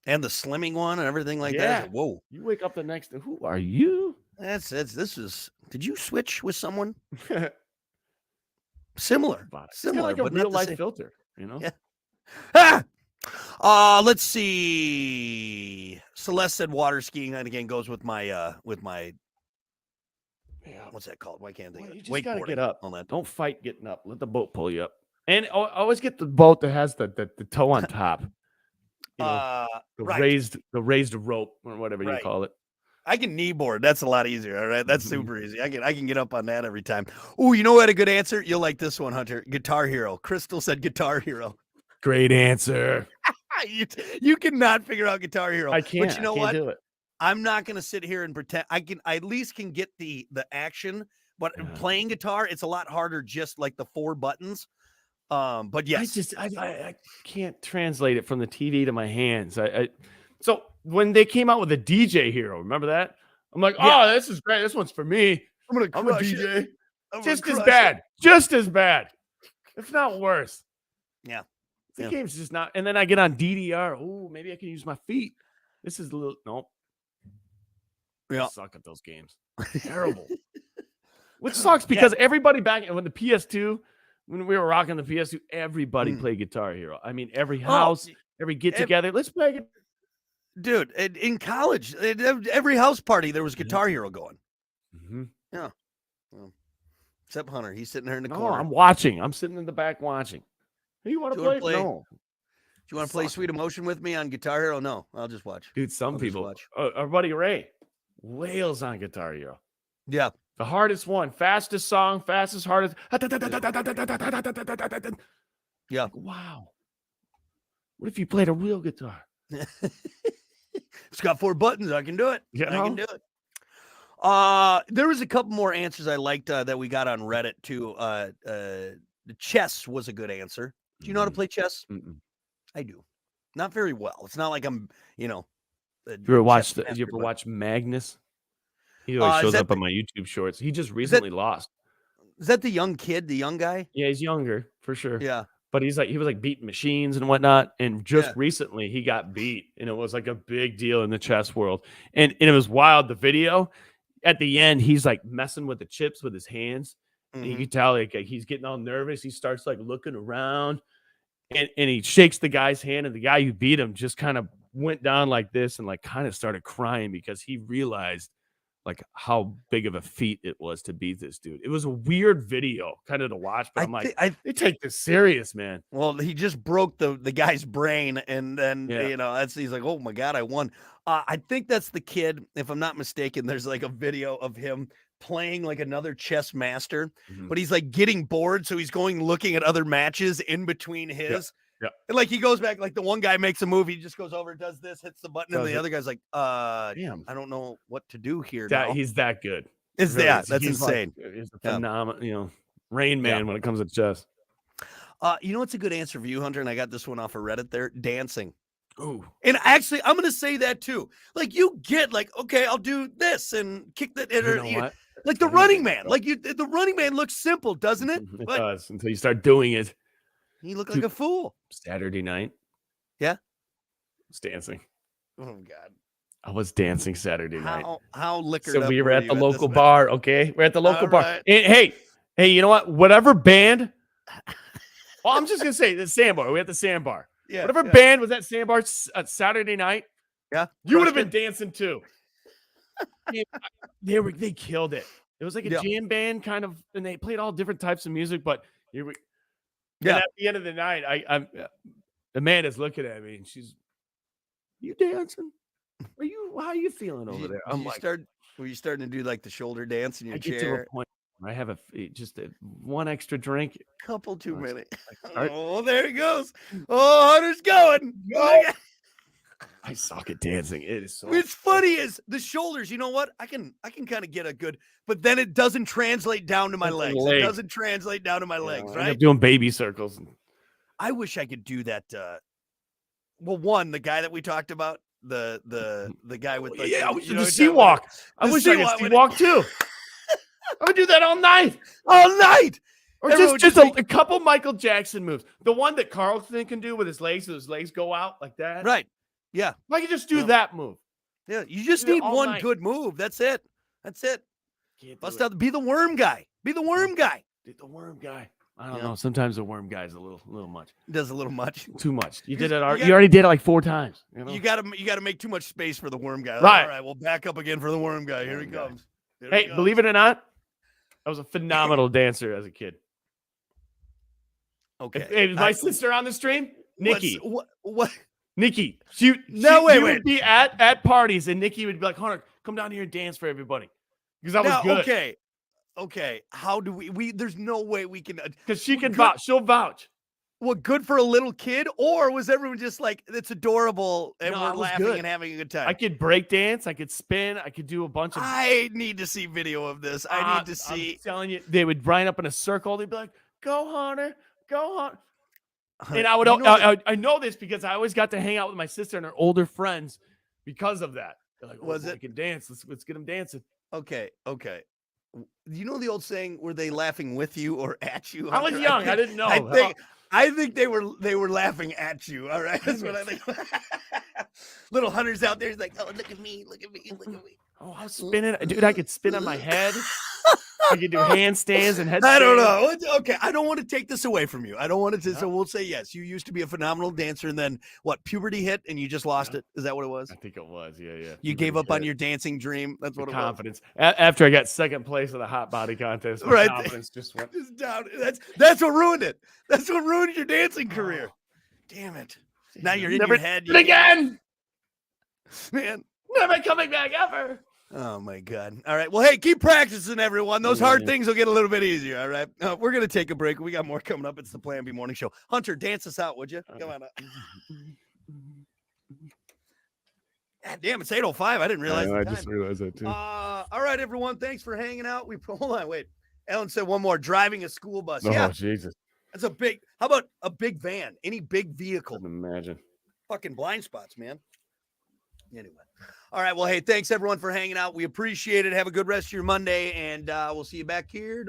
And the slimming one and everything like that. Whoa. You wake up the next day. Who are you? Did you switch with someone? Similar. Similar, like a real life filter, you know? Yeah. Let's see. Celeste said water skiing, and again goes with my what's that called? Why can't I think of it? You just gotta get up on that. Don't fight getting up. Let the boat pull you up. And always get the boat that has the toe on top. You know, the raised rope or whatever you call it. I can kneeboard. That's a lot easier. All right. That's super easy. I can get up on that every time. Oh, you know what? A good answer. You'll like this one, Hunter. Guitar Hero. Crystal said Guitar Hero. Great answer. You cannot figure out Guitar Hero. I can't. But you know what? Do it. I'm not going to sit here and pretend. I at least can get the action, but playing guitar, it's a lot harder. Just like the 4 buttons. But yes, I can't translate it from the TV to my hands. So when they came out with a DJ Hero, remember that? I'm like, oh, this is great. This one's for me. I'm a DJ. Just as bad. Just as bad. If not worse. Yeah. The game's just not. And then I get on DDR. Oh, maybe I can use my feet. This is a little. Nope. Yeah. I suck at those games. Terrible. Which sucks because everybody back when the PS2, when we were rocking the PS2, everybody played Guitar Hero. I mean, every house, every get together, let's play it. Dude, in college, every house party, there was Guitar Hero going. Yeah. Well, except Hunter. He's sitting there in the corner. I'm watching. I'm sitting in the back watching. Hey, you want to play? No. Do you want to play Sweet Emotion with me on Guitar Hero? No, I'll just watch. Dude, some people. Our buddy Ray wails on Guitar Hero. Yeah. The hardest one, fastest song, fastest, hardest. Yeah. Wow. What if you played a real guitar? It's got 4 buttons. I can do it. I can do it. There was a couple more answers I liked that we got on Reddit too. The chess was a good answer. Do you know how to play chess? I do. Not very well. It's not like I'm, you ever watch Magnus? He always shows up on my YouTube shorts. He just recently lost. Is that the young kid, the young guy? Yeah, he's younger for sure. Yeah. But he was beating machines and whatnot. And just recently he got beat. And it was like a big deal in the chess world. And it was wild. The video at the end, he's like messing with the chips with his hands. And you can tell like he's getting all nervous. He starts like looking around, and he shakes the guy's hand, and the guy who beat him just kind of went down like this and like kind of started crying because he realized like how big of a feat it was to beat this dude. It was a weird video kind of to watch, but I'm like, they take this serious, man. Well, he just broke the guy's brain, and then he's like, oh my God, I won. I think that's the kid, if I'm not mistaken. There's like a video of him playing like another chess master, but he's like getting bored, so he's going looking at other matches in between his. Yeah. And like he goes back, like the one guy makes a move, he just goes over, does this, hits the button, and the other guy's like, damn, I don't know what to do here. He's that good. Is really, that's insane. Like, he's a phenomenal, Rain Man when it comes to chess. You know what's a good answer for you, Hunter? And I got this one off of Reddit there. Dancing. Ooh. And actually, I'm gonna say that too. Like you get like, okay, I'll do this and kick that. Like the Running Man. Like the Running Man looks simple, doesn't it? It does until you start doing it. He looked like a fool. Saturday night. Yeah. I was dancing. Oh God. I was dancing Saturday night. How liquored so up we were at the local this bar. Okay. We're at the local bar. Right. And, hey, you know what? Whatever band. Well, I'm just gonna say the sandbar. We're at the sandbar. Yeah. Whatever band was at sandbar Saturday night. Yeah. You would have been dancing too. They killed it. It was like a jam band kind of, and they played all different types of music, but here we. Yeah. And at the end of the night, I'm Amanda's looking at me and she's, you dancing? How are you feeling over there? I'm like, were you starting to do like the shoulder dance in your chair? Get to a point where I have one extra drink. Couple too many. Oh, there he goes. Oh, Hunter's going. Go. I suck at dancing. It is so. What's funny is the shoulders. You know what? I can kind of get a good, but then it doesn't translate down to my legs. It doesn't translate down to my legs, right? I'm doing baby circles. I wish I could do that. Well, one, the guy that we talked about, the guy with the sea walk. I wish I could sea walk too. I would do that all night. All night. Or just a couple Michael Jackson moves. The one that Carlton can do with his legs, so his legs go out like that. Right. Yeah. I could just do that move. Yeah. You just need one good move. That's it. Bust out. Be the worm guy. Be the worm guy. Be the worm guy. I don't know. Sometimes the worm guy is a little much. Does a little much. Too much. You did it. You already did it like 4 times. You got to make too much space for the worm guy. Right. All right. We'll back up again for the worm guy. Here he comes. Hey, believe it or not, I was a phenomenal dancer as a kid. Okay. Hey, my sister on the stream, Nikki. What? Nikki. Wait. Would be at parties, and Nikki would be like, Hunter, come down here and dance for everybody. Because I was good. Okay. How do we there's no way we can. Because she can vouch. She'll vouch. Well, good for a little kid, or was everyone just like, it's adorable and we're laughing and having a good time? I could break dance. I could spin. I could do a bunch of. I need to see video of this. I need to see. I'm telling you, they would line up in a circle. They'd be like, go, Hunter. Go, Hunter. And I would. I know this because I always got to hang out with my sister and her older friends because of that. They're like, I can dance. Let's get them dancing. Okay. You know the old saying, were they laughing with you or at you? I was young. I didn't know. I think they were laughing at you. All right. That's what I think. Little Hunter's out there. He's like, oh, look at me. Oh, I was spinning. Dude, I could spin on my head. I could do handstands and headstands. I don't know. Okay. I don't want to take this away from you. I don't want it to. So we'll say yes. You used to be a phenomenal dancer, and then puberty hit and you just lost it. Is that what it was? I think it was. Yeah. You gave up on your dancing dream. That's what it was. Confidence. After I got second place in the hot body contest, my confidence just went down. That's what ruined it. That's what ruined your dancing career. Damn it. Now you're in your head. Again. Man. Never coming back ever. Oh, my God. All right. Well, hey, keep practicing, everyone. Those hard things will get a little bit easier, all right? We're going to take a break. We got more coming up. It's the Plan B Morning Show. Hunter, dance us out, would you? Come on up. God damn, it's 8:05. I didn't realize I just realized that, too. All right, everyone. Thanks for hanging out. Hold on. Wait. Ellen said one more. Driving a school bus. Oh, Jesus. That's how about a big van? Any big vehicle? I can imagine. Fucking blind spots, man. Anyway. All right. Well, hey, thanks everyone for hanging out. We appreciate it. Have a good rest of your Monday, and we'll see you back here tomorrow.